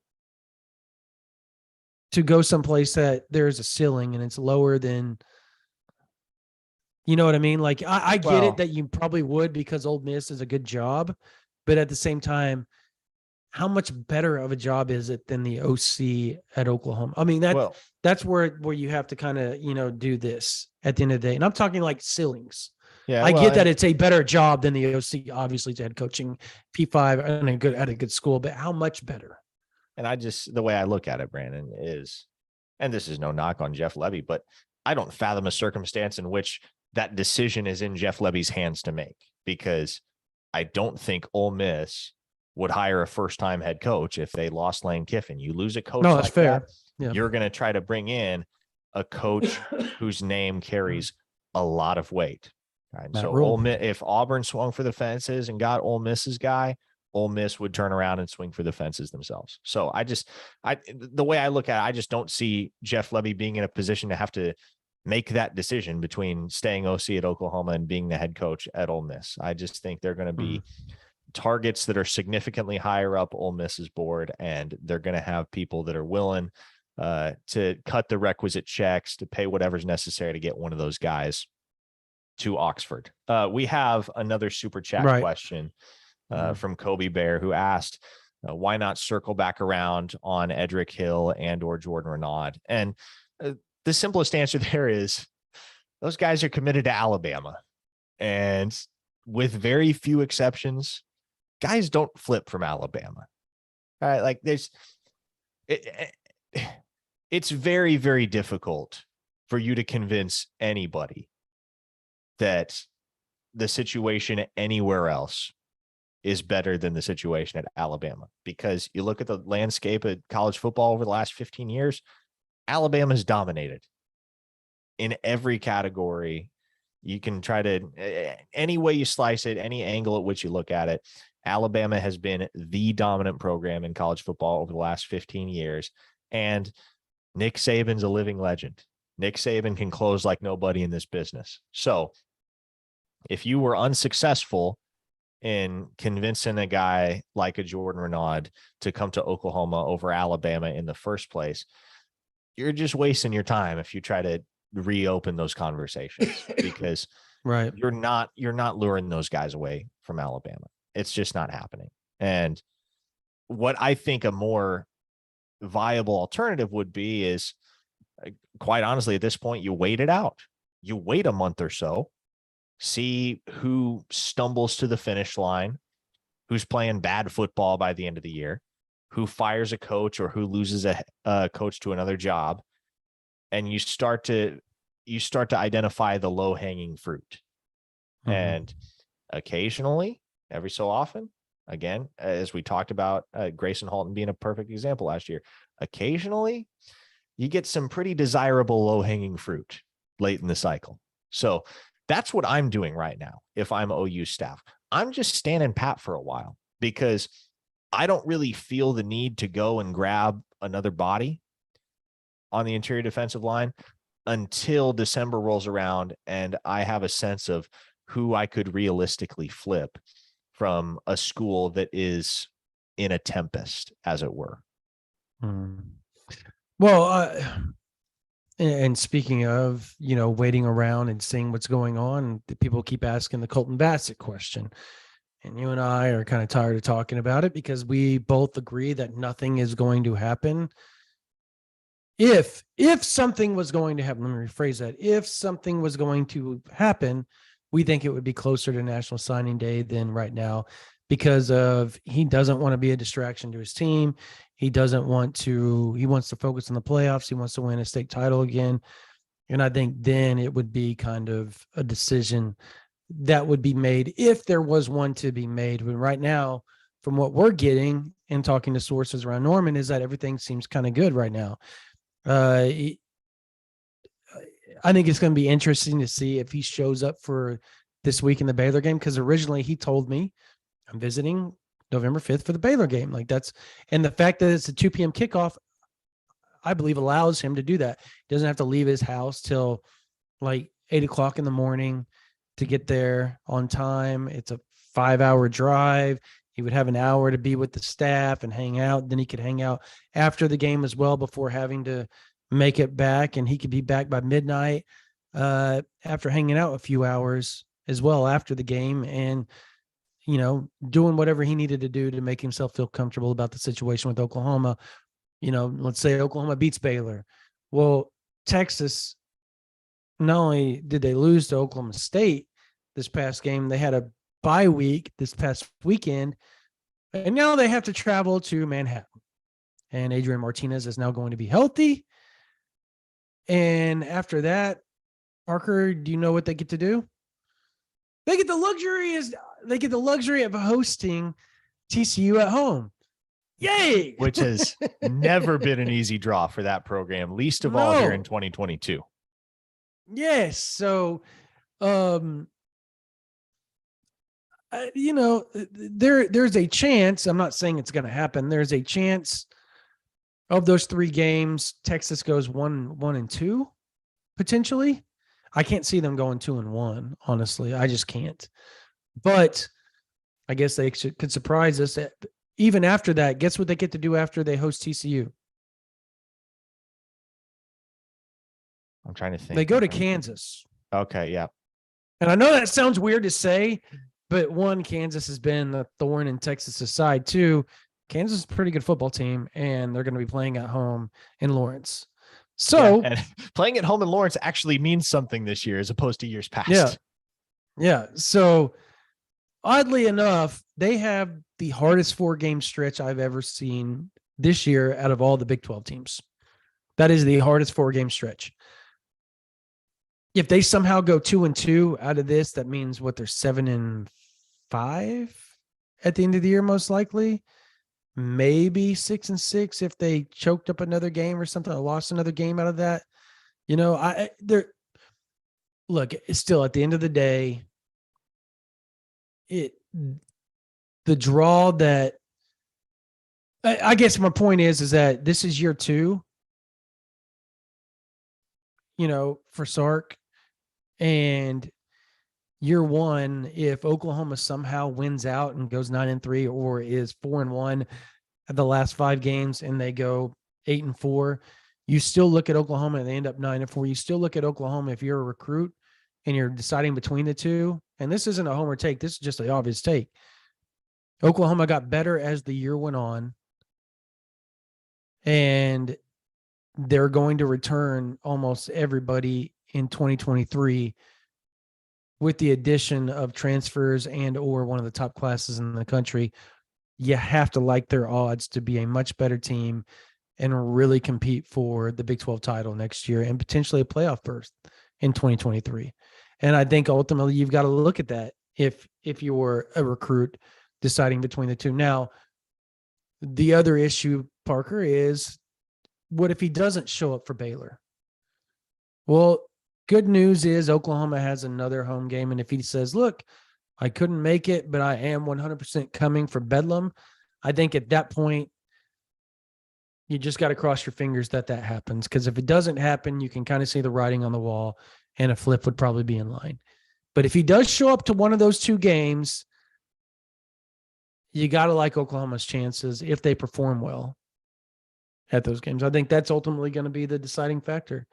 to go someplace that there's a ceiling and it's lower than, you know what I mean? Like, I get it that you probably would, because Ole Miss is a good job, but at the same time, how much better of a job is it than the OC at Oklahoma? I mean, that's where you have to kind of, do this at the end of the day. And I'm talking like ceilings. Yeah, I get that it's a better job than the OC, obviously, to head coaching P5 and at a good school, but how much better? And the way I look at it, Brandon, is, and this is no knock on Jeff Lebby, but I don't fathom a circumstance in which that decision is in Jeff Lebby's hands to make, because I don't think Ole Miss would hire a first-time head coach if they lost Lane Kiffin. You lose a coach that's fair. Yeah. You're going to try to bring in a coach whose name carries a lot of weight. Right? So Ole Miss, if Auburn swung for the fences and got Ole Miss's guy, Ole Miss would turn around and swing for the fences themselves. So the way I look at it, I just don't see Jeff Lebby being in a position to have to make that decision between staying OC at Oklahoma and being the head coach at Ole Miss. I just think they're going to be targets that are significantly higher up Ole Miss's board, and they're going to have people that are willing to cut the requisite checks, to pay whatever's necessary to get one of those guys to Oxford. We have another super chat question from Kobe Bear, who asked, why not circle back around on Edric Hill and or Jordan Renaud? And the simplest answer there is, those guys are committed to Alabama, and with very few exceptions, guys don't flip from Alabama. All right. Like it's very, very difficult for you to convince anybody that the situation anywhere else is better than the situation at Alabama, because you look at the landscape of college football over the last 15 years, Alabama's dominated in every category. You can try to, any way you slice it, any angle at which you look at it, Alabama has been the dominant program in college football over the last 15 years. And Nick Saban's a living legend. Nick Saban can close like nobody in this business. So if you were unsuccessful in convincing a guy like a Jordan Renaud to come to Oklahoma over Alabama in the first place, you're just wasting your time if you try to reopen those conversations, because you're not luring those guys away from Alabama. It's just not happening. And what I think a more viable alternative would be is, quite honestly, at this point, you wait it out. You wait a month or so, see who stumbles to the finish line, who's playing bad football by the end of the year, who fires a coach or who loses a coach to another job. And you start to identify the low hanging fruit. And occasionally, every so often, again, as we talked about, Grayson Halton being a perfect example last year, occasionally you get some pretty desirable low hanging fruit late in the cycle. So that's what I'm doing right now. If I'm OU staff, I'm just standing pat for a while, because I don't really feel the need to go and grab another body on the interior defensive line until December rolls around and I have a sense of who I could realistically flip from a school that is in a tempest, as it were. Well, and speaking of, waiting around and seeing what's going on, people keep asking the Colton Bassett question. And you and I are kind of tired of talking about it, because we both agree that nothing is going to happen. If something was going to happen, let me rephrase that. If something was going to happen, we think it would be closer to National Signing Day than right now, because he doesn't want to be a distraction to his team. He wants to focus on the playoffs. He wants to win a state title again. And I think then it would be kind of a decision that would be made if there was one to be made. But right now, from what we're getting and talking to sources around Norman, is that everything seems kind of good right now. I think it's going to be interesting to see if he shows up for this week in the Baylor game, because originally he told me, I'm visiting November 5th for the Baylor game. Like that's, and the fact that it's a 2 p.m. kickoff, I believe allows him to do that. He doesn't have to leave his house till like 8 o'clock in the morning to get there on time. It's a 5-hour drive. He would have an hour to be with the staff and hang out. Then he could hang out after the game as well before having to make it back. And he could be back by midnight after hanging out a few hours as well after the game, and, you know, doing whatever he needed to do to make himself feel comfortable about the situation with Oklahoma. You know, let's say Oklahoma beats Baylor. Well, Texas, not only did they lose to Oklahoma State this past game, they had a bye week this past weekend, and now they have to travel to Manhattan. And Adrian Martinez is now going to be healthy. And after that, Parker, do you know what they get to do? They get the luxury of hosting TCU at home. Yay! Which has never been an easy draw for that program, least of all here in 2022. Yes. So, you know, there's a chance. I'm not saying it's going to happen. There's a chance of those 3 games, Texas goes 1-2 potentially. I can't see them going 2-1. Honestly, I just can't. But I guess they could surprise us. Even after that, guess what they get to do after they host TCU? I'm trying to think. They go to Kansas. Okay, yeah. And I know that sounds weird to say, but one, Kansas has been a thorn in Texas's side. 2, Kansas is a pretty good football team, and they're going to be playing at home in Lawrence. So and playing at home in Lawrence actually means something this year as opposed to years past. Yeah. Yeah. So oddly enough, they have the hardest 4-game stretch I've ever seen this year out of all the Big 12 teams. That is the hardest 4-game stretch. If they somehow go 2-2 out of this, that means what, they're 7-5 at the end of the year, most likely. Maybe 6-6 if they choked up another game or something, or lost another game out of that. You know, look, it's still at the end of the day, the draw that I guess my point is that this is year 2, you know, for Sark, and year 1, if Oklahoma somehow wins out and goes 9-3 or is 4-1 at the last 5 games and they go 8-4, you still look at Oklahoma and they end up 9-4. You still look at Oklahoma if you're a recruit and you're deciding between the two. And this isn't a homer take. This is just an obvious take. Oklahoma got better as the year went on, and they're going to return almost everybody in 2023 with the addition of transfers and or one of the top classes in the country. You have to like their odds to be a much better team and really compete for the Big 12 title next year and potentially a playoff berth in 2023. And I think ultimately you've got to look at that if you're a recruit deciding between the two. Now, the other issue, Parker, is what if he doesn't show up for Baylor? Well, good news is Oklahoma has another home game. And if he says, look, I couldn't make it, but I am 100% coming for Bedlam, I think at that point, you just got to cross your fingers that happens. Because if it doesn't happen, you can kind of see the writing on the wall, and a flip would probably be in line. But if he does show up to one of those 2 games, you got to like Oklahoma's chances if they perform well at those games. I think that's ultimately going to be the deciding factor.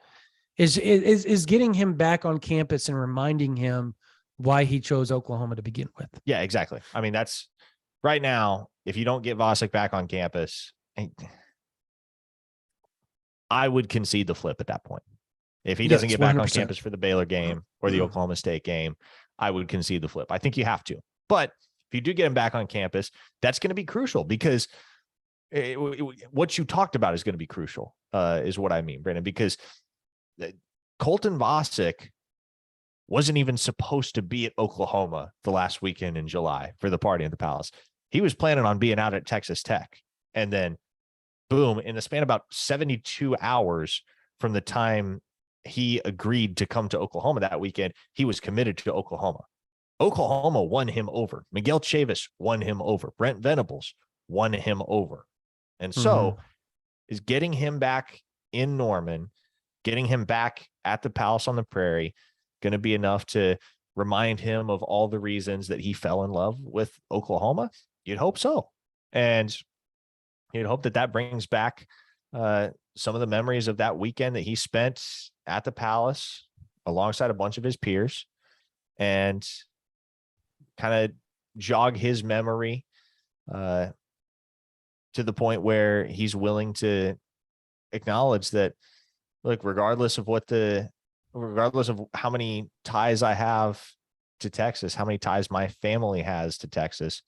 Is getting him back on campus and reminding him why he chose Oklahoma to begin with. Yeah, exactly. I mean, that's right now, if you don't get Vosick back on campus, I would concede the flip at that point. If he doesn't get back 100%. On campus for the Baylor game or the Oklahoma State game, I would concede the flip. I think you have to. But if you do get him back on campus, that's going to be crucial, because what you talked about is going to be crucial, is what I mean, Brandon, because Colton Vosick wasn't even supposed to be at Oklahoma the last weekend in July for the party at the Palace. He was planning on being out at Texas Tech. And then boom, in the span of about 72 hours from the time he agreed to come to Oklahoma that weekend, he was committed to Oklahoma. Oklahoma won him over. Miguel Chavis won him over. Brent Venables won him over. And so is getting him back in Norman, getting him back at the Palace on the Prairie, going to be enough to remind him of all the reasons that he fell in love with Oklahoma? You'd hope so. And you'd hope that that brings back some of the memories of that weekend that he spent at the Palace alongside a bunch of his peers, and kind of jog his memory to the point where he's willing to acknowledge that, look, regardless of how many ties I have to Texas, how many ties my family has to Texas,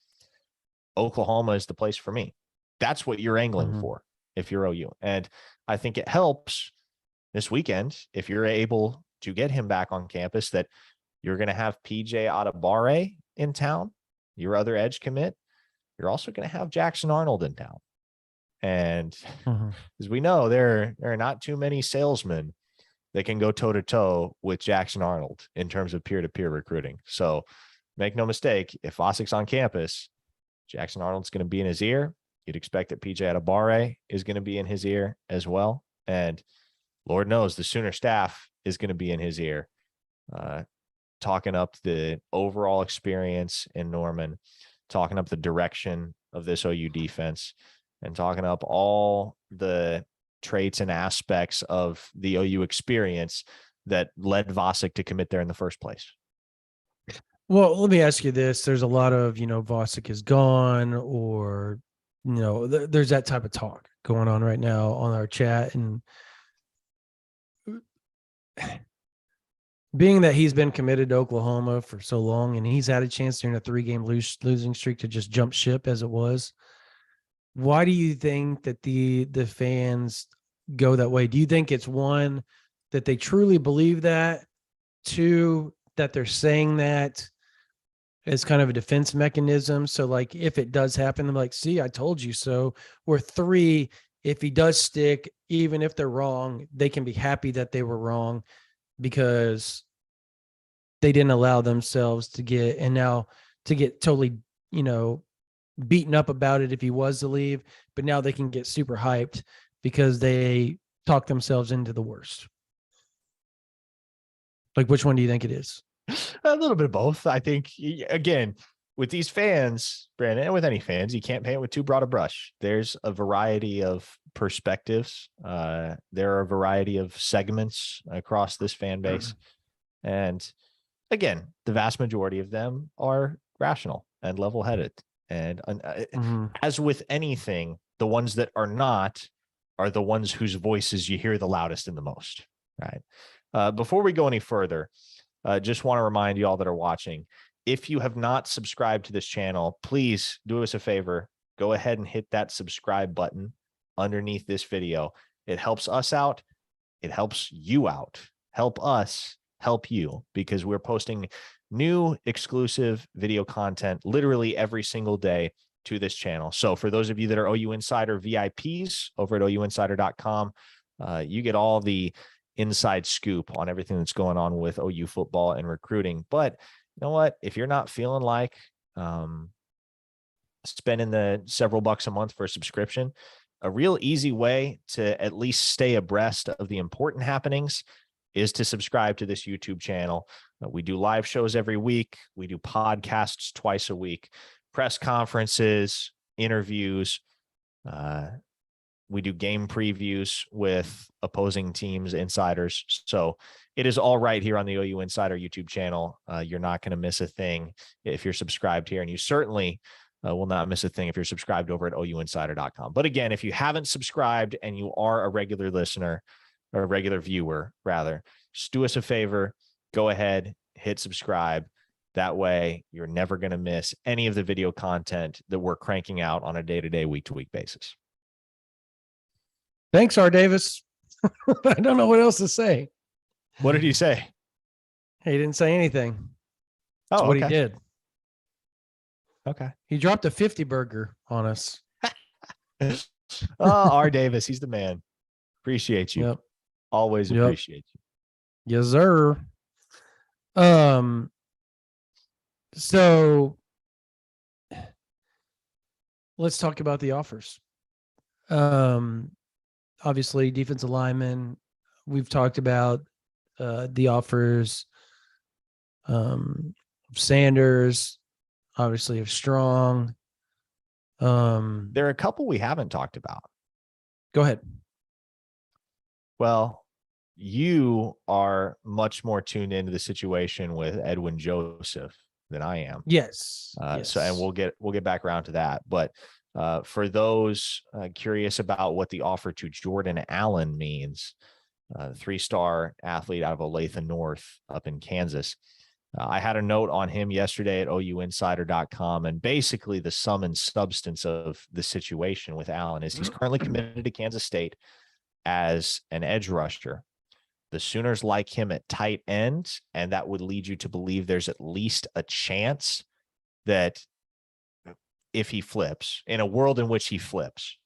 Oklahoma is the place for me. That's what you're angling for if you're OU. And I think it helps this weekend, if you're able to get him back on campus, that you're going to have PJ Adebawore in town, your other edge commit. You're also going to have Jackson Arnold in town. And as we know, there are not too many salesmen that can go toe-to-toe with Jackson Arnold in terms of peer-to-peer recruiting. So make no mistake, if Vossick's on campus, Jackson Arnold's going to be in his ear. You'd expect that PJ Adebawore is going to be in his ear as well. And Lord knows the Sooner staff is going to be in his ear, talking up the overall experience in Norman, talking up the direction of this OU defense, and talking up all the traits and aspects of the OU experience that led Vossick to commit there in the first place. Well, let me ask you this. There's a lot of, Vossick is gone, or, there's that type of talk going on right now on our chat. And being that he's been committed to Oklahoma for so long, and he's had a chance during a 3-game losing streak to just jump ship as it was, why do you think that the fans go that way? Do you think it's, one, that they truly believe that, 2, that they're saying that as kind of a defense mechanism? So like, if it does happen, they're like, see, I told you so. Or 3, if he does stick, even if they're wrong, they can be happy that they were wrong because they didn't allow themselves to get totally, beaten up about it if he was to leave, but now they can get super hyped because they talk themselves into the worst. Like, which one do you think it is? A little bit of both. I think, again, with these fans, Brandon, and with any fans, you can't paint with too broad a brush. There's a variety of perspectives. There are a variety of segments across this fan base. And again, the vast majority of them are rational and level-headed. And as with anything, the ones that are not are the ones whose voices you hear the loudest and the most, right? Before we go any further, just want to remind you all that are watching, if you have not subscribed to this channel, please do us a favor. Go ahead and hit that subscribe button underneath this video. It helps us out. It helps you out. Help us help you, because we're posting new exclusive video content literally every single day to this channel. So for those of you that are OU Insider VIPs over at ouinsider.com, you get all the inside scoop on everything that's going on with OU football and recruiting. But you know what? If you're not feeling like spending the several bucks a month for a subscription, a real easy way to at least stay abreast of the important happenings is to subscribe to this YouTube channel. We do live shows every week. We do podcasts twice a week, press conferences, interviews. We do game previews with opposing teams, insiders. So it is all right here on the OU Insider YouTube channel. You're not going to miss a thing if you're subscribed here, and you certainly will not miss a thing if you're subscribed over at ouinsider.com. But again, if you haven't subscribed and you are a regular listener, or a regular viewer rather, just do us a favor, go ahead, hit subscribe. That way you're never going to miss any of the video content that we're cranking out on a day-to-day, week-to-week basis. Thanks, R. Davis. I don't know what else to say. What did you say? He didn't say anything. That's Oh, what he okay. did. Okay. He dropped a 50 burger on us. Oh, R. Davis, he's the man. Appreciate you. Yep. Always Yep. appreciate you. Yes, sir. So let's talk about the offers. Obviously, defensive lineman. We've talked about the offers. Sanders, obviously, of Strong. There are a couple we haven't talked about. Go ahead. Well, you are much more tuned into the situation with Edwin Joseph than I am. Yes. So, and we'll get back around to that. But for those curious about what the offer to Jordan Allen means, 3-star athlete out of Olathe North up in Kansas. I had a note on him yesterday at ouinsider.com, and basically the sum and substance of the situation with Allen is he's currently committed to Kansas State as an edge rusher. The Sooners like him at tight end, and that would lead you to believe there's at least a chance that if he flips, in a world in which he flips,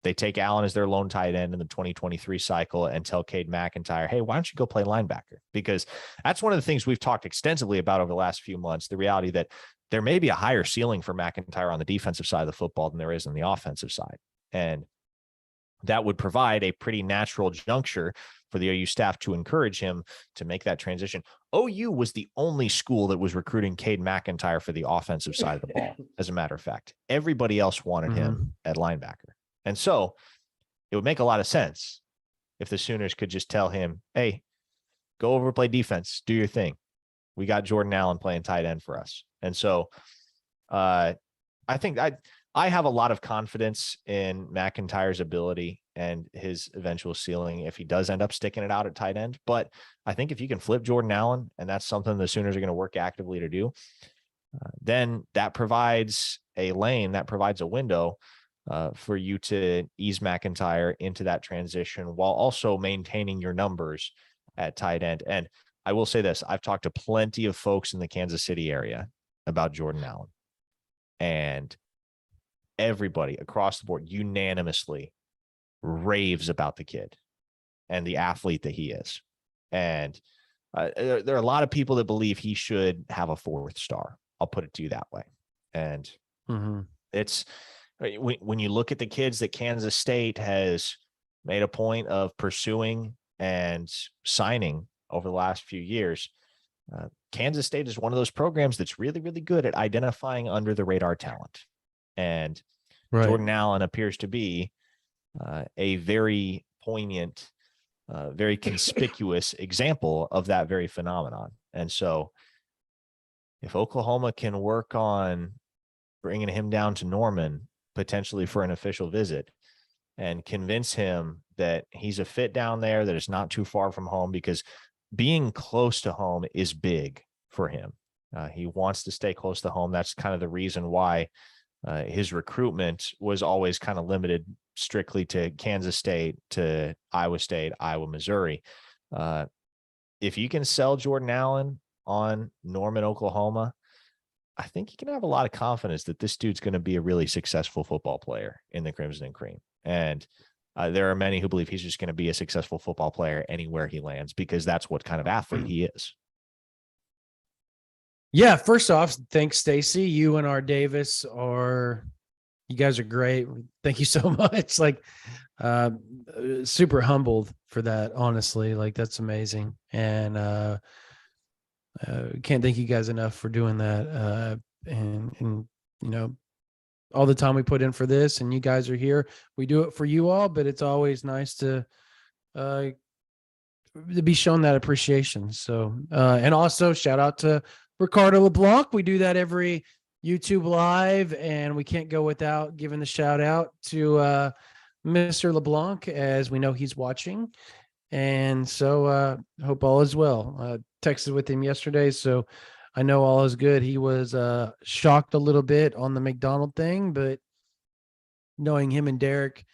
they take Allen as their lone tight end in the 2023 cycle and tell Cade McIntyre, hey, why don't you go play linebacker? Because that's one of the things we've talked extensively about over the last few months, the reality that there may be a higher ceiling for McIntyre on the defensive side of the football than there is on the offensive side. And that would provide a pretty natural juncture for the OU staff to encourage him to make that transition. OU was the only school that was recruiting Cade McIntyre for the offensive side of the ball. As a matter of fact, everybody else wanted him at linebacker. And so it would make a lot of sense if the Sooners could just tell him, hey, go over, play defense, do your thing. We got Jordan Allen playing tight end for us. And so I think I have a lot of confidence in McIntyre's ability and his eventual ceiling if he does end up sticking it out at tight end. But I think if you can flip Jordan Allen, and that's something the Sooners are going to work actively to do, then that provides a lane, that provides a window for you to ease McIntyre into that transition while also maintaining your numbers at tight end. And I will say this, I've talked to plenty of folks in the Kansas City area about Jordan Allen, and everybody across the board unanimously raves about the kid and the athlete that he is. And there are a lot of people that believe he should have a 4th star. I'll put it to you that way. And it's, when you look at the kids that Kansas State has made a point of pursuing and signing over the last few years, Kansas State is one of those programs that's really, really good at identifying under the radar talent. And Jordan Allen appears to be a very poignant, very conspicuous example of that very phenomenon. And so if Oklahoma can work on bringing him down to Norman, potentially for an official visit, and convince him that he's a fit down there, that it's not too far from home, because being close to home is big for him. He wants to stay close to home. That's kind of the reason why his recruitment was always kind of limited strictly to Kansas State, to Iowa State, Iowa, Missouri. If you can sell Jordan Allen on Norman, Oklahoma, I think you can have a lot of confidence that this dude's going to be a really successful football player in the Crimson and Cream. And there are many who believe he's just going to be a successful football player anywhere he lands, because that's what kind of athlete he is. Yeah. First off, thanks, Stacy. You and R. Davis you guys are great. Thank you so much. Like, super humbled for that. Honestly, like, that's amazing. And, can't thank you guys enough for doing that. And all the time we put in for this, and you guys are here. We do it for you all, but it's always nice to be shown that appreciation. So, and also shout out to Ricardo LeBlanc. We do that every YouTube live, and we can't go without giving the shout out to Mr. LeBlanc, as we know he's watching. And so hope all is well. Texted with him yesterday, so I know all is good. He was shocked a little bit on the McDonald thing, but knowing him and Derek,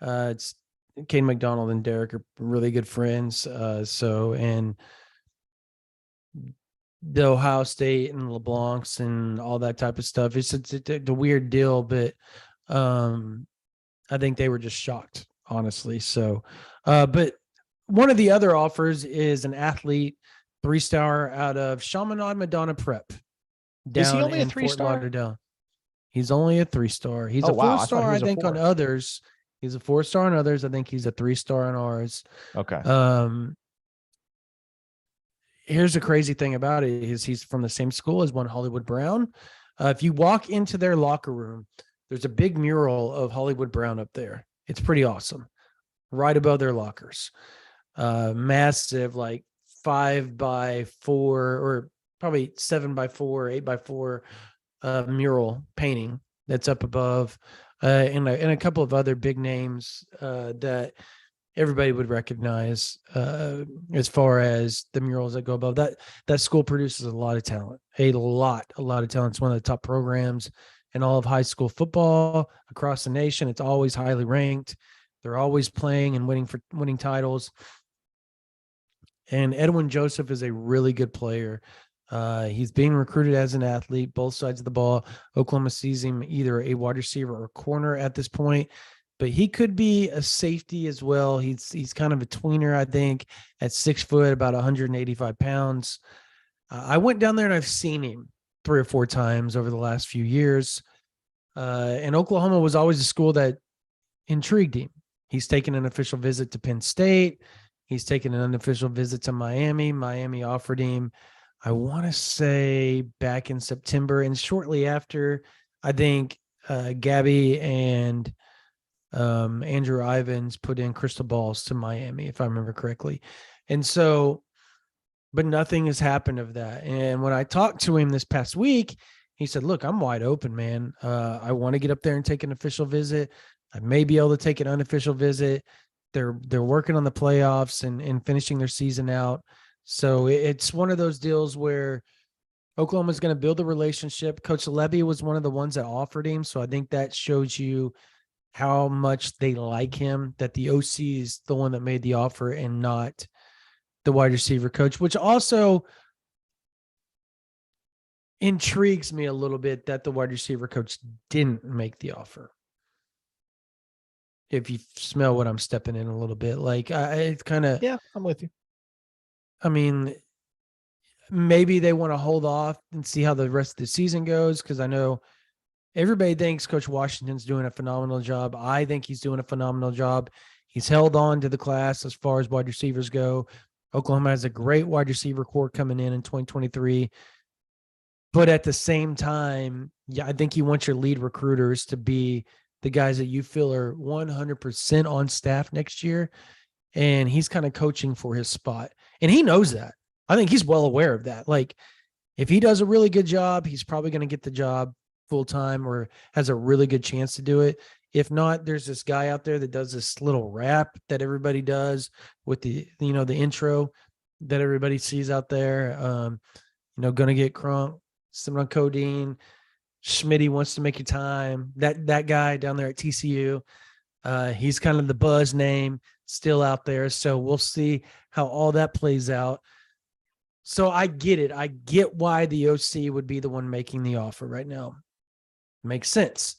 it's Kane McDonald and Derek are really good friends. And the Ohio State and LeBlancs and all that type of stuff. It's a weird deal, but I think they were just shocked, honestly. So, but one of the other offers is an athlete 3-star out of Chaminade Madonna Prep Is he down only a in Fort 3-star? Lauderdale. He's only a 3-star. He's Oh, a wow. I thought 4-star, he I was a think, on 4. others. He's a 4-star on others. I think he's a 3-star on ours. Okay. Here's the crazy thing about it is he's from the same school as one Hollywood Brown. If you walk into their locker room, there's a big mural of Hollywood Brown up there. It's pretty awesome. Right above their lockers. Massive, like 5x4 or probably 7x4, 8x4 mural painting that's up above, and a couple of other big names that everybody would recognize as far as the murals that go above. That school produces a lot of talent, a lot of talent. It's one of the top programs in all of high school football across the nation. It's always highly ranked. They're always playing and winning titles. And Edwin Joseph is a really good player. He's being recruited as an athlete, both sides of the ball. Oklahoma sees him either a wide receiver or corner at this point, but he could be a safety as well. He's kind of a tweener, I think, at 6 foot, about 185 pounds. I went down there and I've seen him 3 or 4 times over the last few years. And Oklahoma was always a school that intrigued him. He's taken an official visit to Penn State. He's taken an unofficial visit to Miami. Miami offered him, I want to say, back in September. And shortly after, I think Gabby and Andrew Ivins put in crystal balls to Miami, if I remember correctly. And so, but nothing has happened of that. And when I talked to him this past week, he said, look, I'm wide open, man. I want to get up there and take an official visit. I may be able to take an unofficial visit. They're working on the playoffs and finishing their season out. So it's one of those deals where Oklahoma's going to build a relationship. Coach Lebby was one of the ones that offered him. So I think that shows you how much they like him, that the OC is the one that made the offer and not the wide receiver coach, which also intrigues me a little bit that the wide receiver coach didn't make the offer. If you smell what I'm stepping in a little bit, like it's kind of, yeah, I'm with you. I mean, maybe they want to hold off and see how the rest of the season goes. Cause I know everybody thinks Coach Washington's doing a phenomenal job. I think he's doing a phenomenal job. He's held on to the class as far as wide receivers go. Oklahoma has a great wide receiver core coming in 2023. But at the same time, yeah, I think you want your lead recruiters to be the guys that you feel are 100% on staff next year. And he's kind of coaching for his spot. And he knows that. I think he's well aware of that. Like, if he does a really good job, he's probably going to get the job full time or has a really good chance to do it. If not, there's this guy out there that does this little rap that everybody does with the intro that everybody sees out there. Gonna get crunk, sipping on codeine. Schmitty wants to make your time. That guy down there at TCU, he's kind of the buzz name still out there. So we'll see how all that plays out. So I get it. I get why the OC would be the one making the offer right now. Makes sense.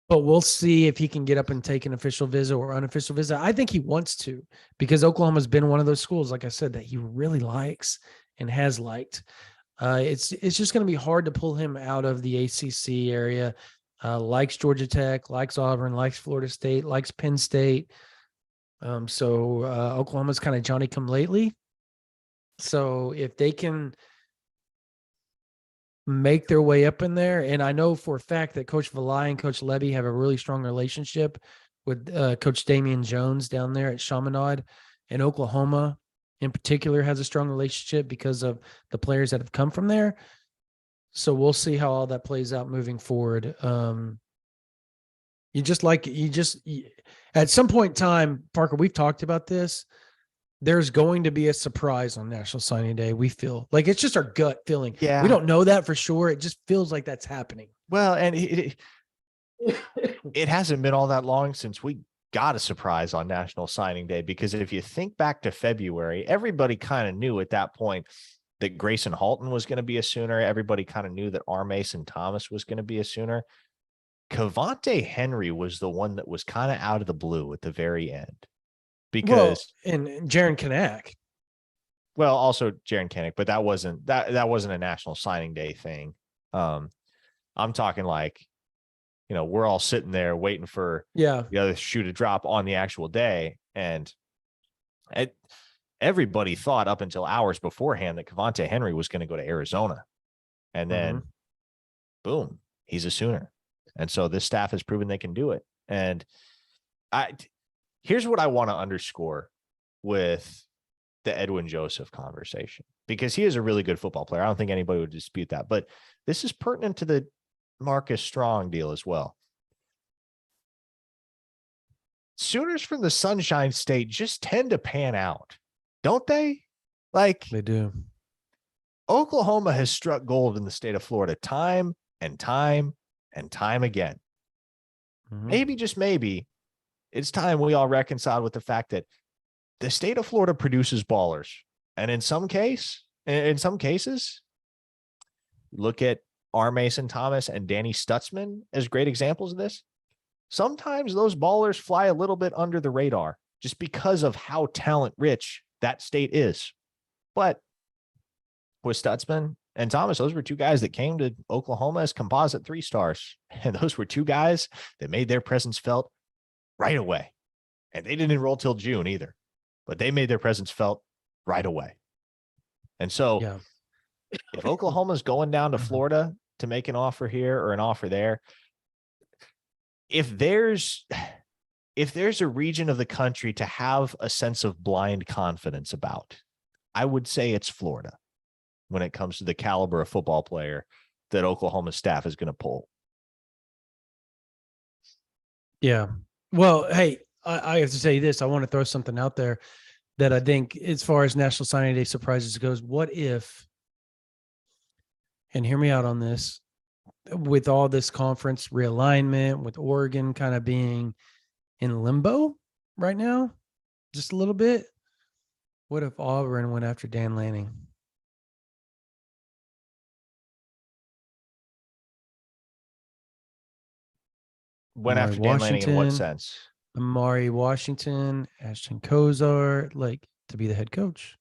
But we'll see if he can get up and take an official visit or unofficial visit. I think he wants to, because Oklahoma's been one of those schools, like I said, that he really likes and has liked. It's just going to be hard to pull him out of the ACC area. Likes Georgia Tech, likes Auburn, likes Florida State, likes Penn State. So Oklahoma's kind of Johnny come lately. So if they can make their way up in there, and I know for a fact that Coach Valai and Coach Lebby have a really strong relationship with Coach Damian Jones down there at Chaminade, and Oklahoma in particular has a strong relationship because of the players that have come from there. So we'll see how all that plays out moving forward. At some point in time, Parker, we've talked about this. There's going to be a surprise on National Signing Day. We feel like it's just our gut feeling. Yeah. We don't know that for sure. It just feels like that's happening. Well, and it hasn't been all that long since we got a surprise on National Signing Day, because if you think back to February, everybody kind of knew at that point that Grayson Halton was going to be a Sooner. Everybody kind of knew that Ames and Thomas was going to be a Sooner. Cavante Henry was the one that was kind of out of the blue at the very end, because and Jaron Kanak. Well, also Jaron Kanak, but that wasn't a National Signing Day thing. I'm talking like, we're all sitting there waiting for the other shoe to drop on the actual day, and everybody thought up until hours beforehand that Cavante Henry was going to go to Arizona, and then boom, he's a Sooner. And so this staff has proven they can do it. And here's what I want to underscore with the Edwin Joseph conversation, because he is a really good football player. I don't think anybody would dispute that, but this is pertinent to the Marcus Strong deal as well. Sooners from the Sunshine State just tend to pan out, don't they? Like, they do. Oklahoma has struck gold in the state of Florida time and time and time again. Maybe, just maybe, it's time we all reconcile with the fact that the state of Florida produces ballers. And in some cases, look at R. Mason Thomas and Danny Stutzman as great examples of this. Sometimes those ballers fly a little bit under the radar just because of how talent rich that state is. But with Stutzman and Thomas, those were two guys that came to Oklahoma as composite 3-stars. And those were two guys that made their presence felt right away. And they didn't enroll till June either, but they made their presence felt right away. And so if Oklahoma's going down to Florida to make an offer here or an offer there, if there's a region of the country to have a sense of blind confidence about, I would say it's Florida when it comes to the caliber of football player that Oklahoma staff is going to pull. Yeah. Well, hey, I have to say this. I want to throw something out there that I think, as far as National Signing Day surprises goes, what if, and hear me out on this, with all this conference realignment, with Oregon kind of being in limbo right now, just a little bit, what if Auburn went after Dan Lanning? Went after Dan Lanning in what sense? Amari Washington, Ashton Kozar, to be the head coach.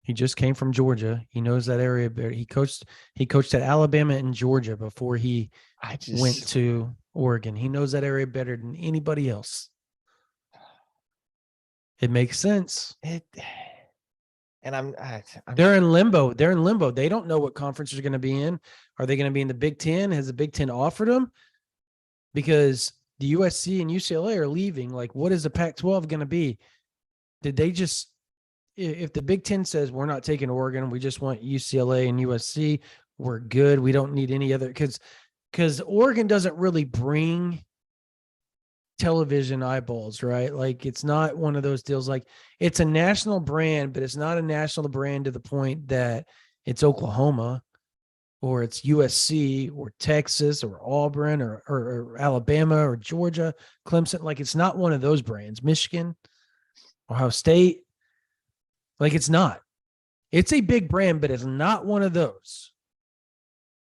He just came from Georgia. He knows that area better. He coached at Alabama and Georgia before he went to Oregon. He knows that area better than anybody else. It makes sense. They're in limbo. They don't know what conference they're going to be in. Are they going to be in the Big Ten? Has the Big Ten offered them? Because the USC and UCLA are leaving. What is the Pac-12 going to be? Did they just, if the Big Ten says we're not taking Oregon, we just want UCLA and USC, we're good. We don't need any other, because Oregon doesn't really bring television eyeballs, right? It's not one of those deals. It's a national brand, but it's not a national brand to the point that it's Oklahoma or it's USC or Texas or Auburn or Alabama or Georgia, Clemson. It's not one of those brands. Michigan, Ohio State. It's not. It's a big brand, but it's not one of those.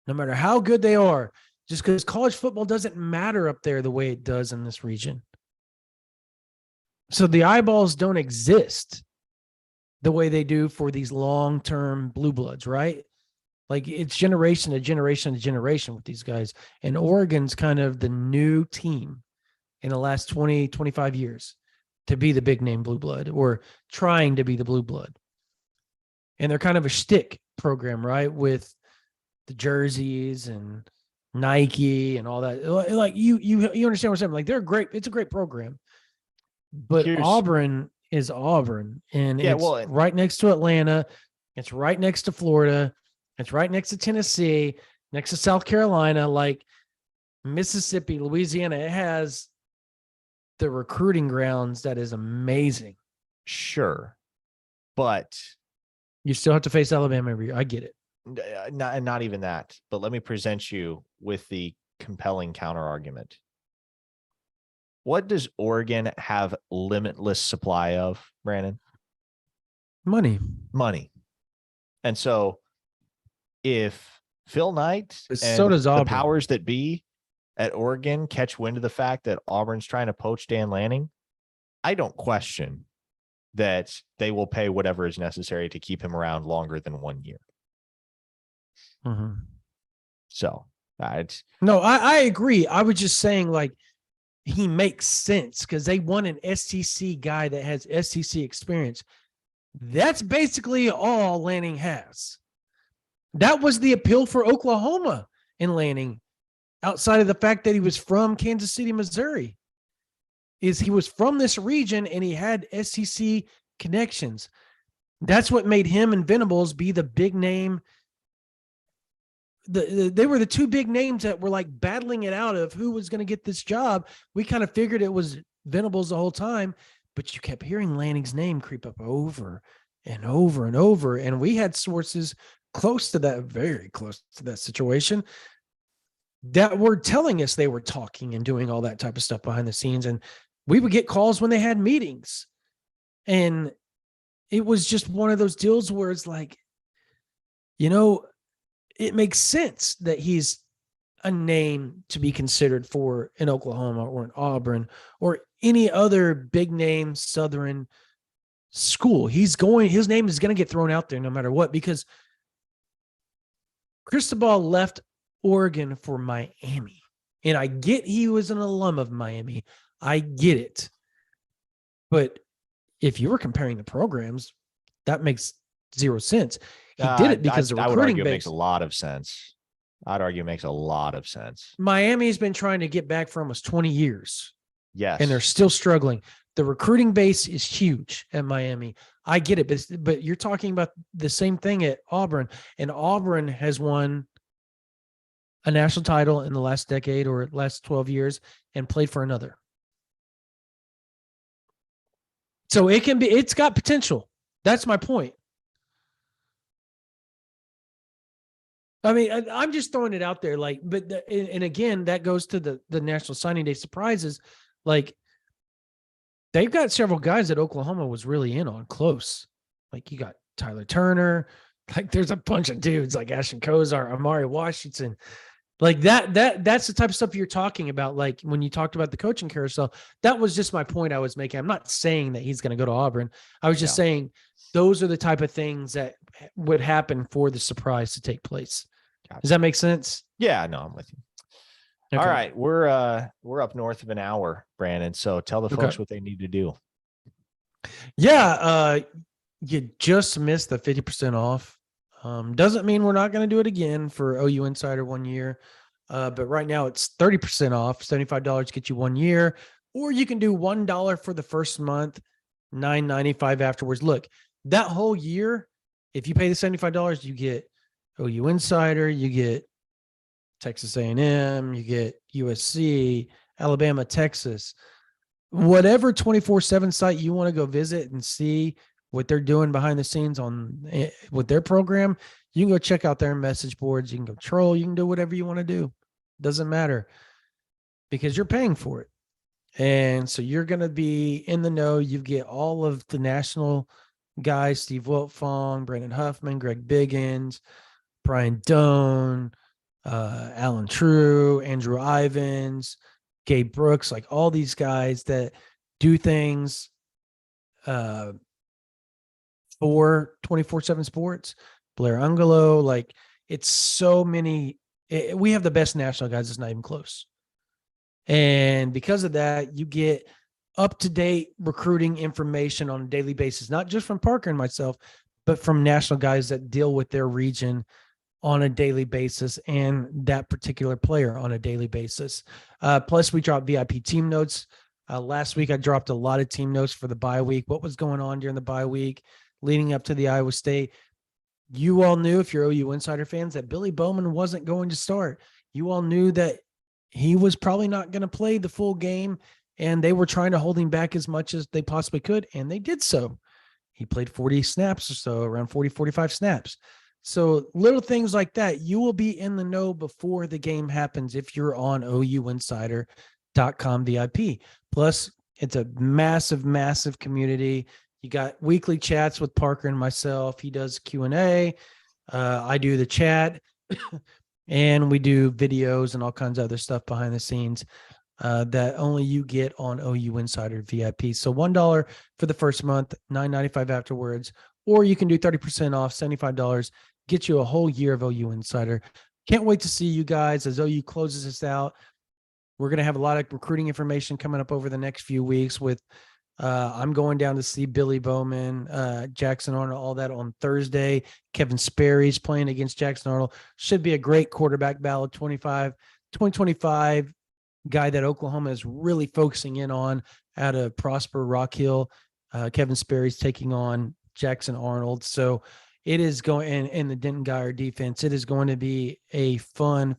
No matter how good they are, just because college football doesn't matter up there the way it does in this region. So the eyeballs don't exist the way they do for these long-term blue bloods, right? It's generation to generation to generation with these guys. And Oregon's kind of the new team in the last 20, 25 years to be the big name blue blood, or trying to be the blue blood. And they're kind of a shtick program, right? With the jerseys and Nike and all that. You understand what I'm saying? They're great. It's a great program. But Auburn is Auburn, and it's right next to Atlanta. It's right next to Florida. It's right next to Tennessee, next to South Carolina, Mississippi, Louisiana. It has the recruiting grounds that is amazing. Sure. But you still have to face Alabama every year. I get it. Not even that, but let me present you with the compelling counter argument. What does Oregon have limitless supply of, Brandon? Money. And so if Phil Knight But and so does the Auburn. powers that be at Oregon catch wind of the fact that Auburn's trying to poach Dan Lanning, I don't question that they will pay whatever is necessary to keep him around longer than 1 year. Mm-hmm. So no, I agree. I was just saying, like, he makes sense because they want an SEC guy that has SEC experience. That's basically all Lanning has. That was the appeal for Oklahoma in Lanning, outside of the fact that he was from Kansas City, Missouri, is he was from this region and he had SEC connections. That's what made him and Venables be the big name. They were the two big names that were like battling it out of who was going to get this job. We kind of figured it was Venables the whole time, but you kept hearing Lanning's name creep up over and over and over. And we had sources close to that, very close to that situation, that were telling us they were talking and doing all that type of stuff behind the scenes. And we would get calls when they had meetings. And it was just one of those deals where it's like, you know, it makes sense that he's a name to be considered for an Oklahoma or an Auburn or any other big name Southern school. His name is going to get thrown out there no matter what, because Cristobal left Oregon for Miami. And I get he was an alum of Miami. I get it. But if you were comparing the programs, that makes zero sense. He did it because the I would recruiting argue base. It makes a lot of sense. I'd argue it makes a lot of sense. Miami's been trying to get back for almost 20 years. Yes. And they're still struggling. The recruiting base is huge at Miami. I get it, but you're talking about the same thing at Auburn. And Auburn has won a national title in the last decade or last 12 years and played for another. So it's got potential. That's my point. I mean, I'm just throwing it out there, like, but and again, that goes to the National Signing Day surprises. Like, they've got several guys that Oklahoma was really in on close. Like, you got Tyler Turner. Like, there's a bunch of dudes like Ashton Kozar, Amari Washington. Like that's the type of stuff you're talking about. Like, when you talked about the coaching carousel, that was just my point I was making. I'm not saying that he's going to go to Auburn. I was just saying those are the type of things that would happen for the surprise to take place. Gotcha. Does that make sense? Yeah, no, I'm with you. Okay. All right. We're up north of an hour, Brandon. So tell the folks what they need to do. Yeah. You just missed the 50% off. Doesn't mean we're not going to do it again for OU Insider 1 year. But right now it's 30% off, $75 get you 1 year, or you can do $1 for the first month, $9.95 afterwards. Look, that whole year, if you pay the $75, you get OU Insider, you get Texas A&M, you get USC, Alabama, Texas, whatever 24/7 site you want to go visit and see what they're doing behind the scenes with their program. You can go check out their message boards. You can go troll. You can do whatever you want to do. Doesn't matter, because you're paying for it. And so you're going to be in the know. You get all of the national guys: Steve Wiltfong, Brandon Huffman, Greg Biggins, Brian Doan, Alan True, Andrew Ivins, Gabe Brooks, like all these guys that do things for 24/7 Sports. Blair Ungalo, like, it's so many. We have the best national guys. It's not even close. And because of that, you get up-to-date recruiting information on a daily basis, not just from Parker and myself, but from national guys that deal with their region on a daily basis and that particular player on a daily basis. Plus, we drop VIP team notes. Last week, I dropped a lot of team notes for the bye week. What was going on during the bye week leading up to the Iowa State? You all knew, if you're OU Insider fans, that Billy Bowman wasn't going to start. You all knew that he was probably not going to play the full game, and they were trying to hold him back as much as they possibly could, and they did so. He played 40 snaps or so, around 40, 45 snaps. So little things like that, you will be in the know before the game happens if you're on ouinsider.com VIP. Plus, it's a massive, massive community. You got weekly chats with Parker and myself. He does Q&A. I do the chat. And we do videos and all kinds of other stuff behind the scenes that only you get on OU Insider VIP. So $1 for the first month, $9.95 afterwards, or you can do 30% off, $75, get you a whole year of OU Insider. Can't wait to see you guys as OU closes this out. We're going to have a lot of recruiting information coming up over the next few weeks with I'm going down to see Billy Bowman, Jackson Arnold, all that on Thursday. Kevin Sperry's playing against Jackson Arnold. Should be a great quarterback battle, 2025 guy that Oklahoma is really focusing in on out of Prosper Rock Hill. Kevin Sperry's taking on Jackson Arnold. So it is going in the Denton Geyer defense. It is going to be a fun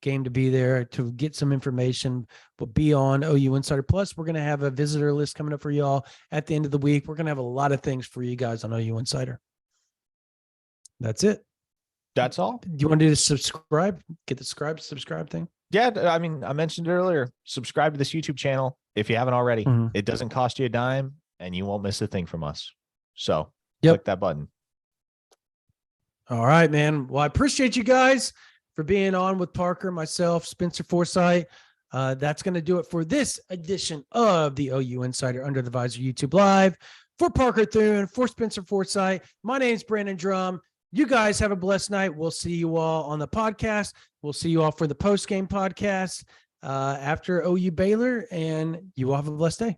game to be there to get some information, but be on OU Insider. Plus, we're going to have a visitor list coming up for y'all at the end of the week. We're going to have a lot of things for you guys on OU Insider. That's it. That's all. Do you want to do the subscribe? Get the subscribe thing? Yeah, I mean, I mentioned it earlier. Subscribe to this YouTube channel if you haven't already. Mm-hmm. It doesn't cost you a dime, and you won't miss a thing from us. So click that button. All right, man. Well, I appreciate you guys for being on with Parker, myself, Spencer Forsythe. That's going to do it for this edition of the OU Insider Under the Visor YouTube Live. For Parker Thune, for Spencer Forsythe, my name's Brandon Drumm. You guys have a blessed night. We'll see you all on the podcast. We'll see you all for the post-game podcast after OU Baylor, and you all have a blessed day.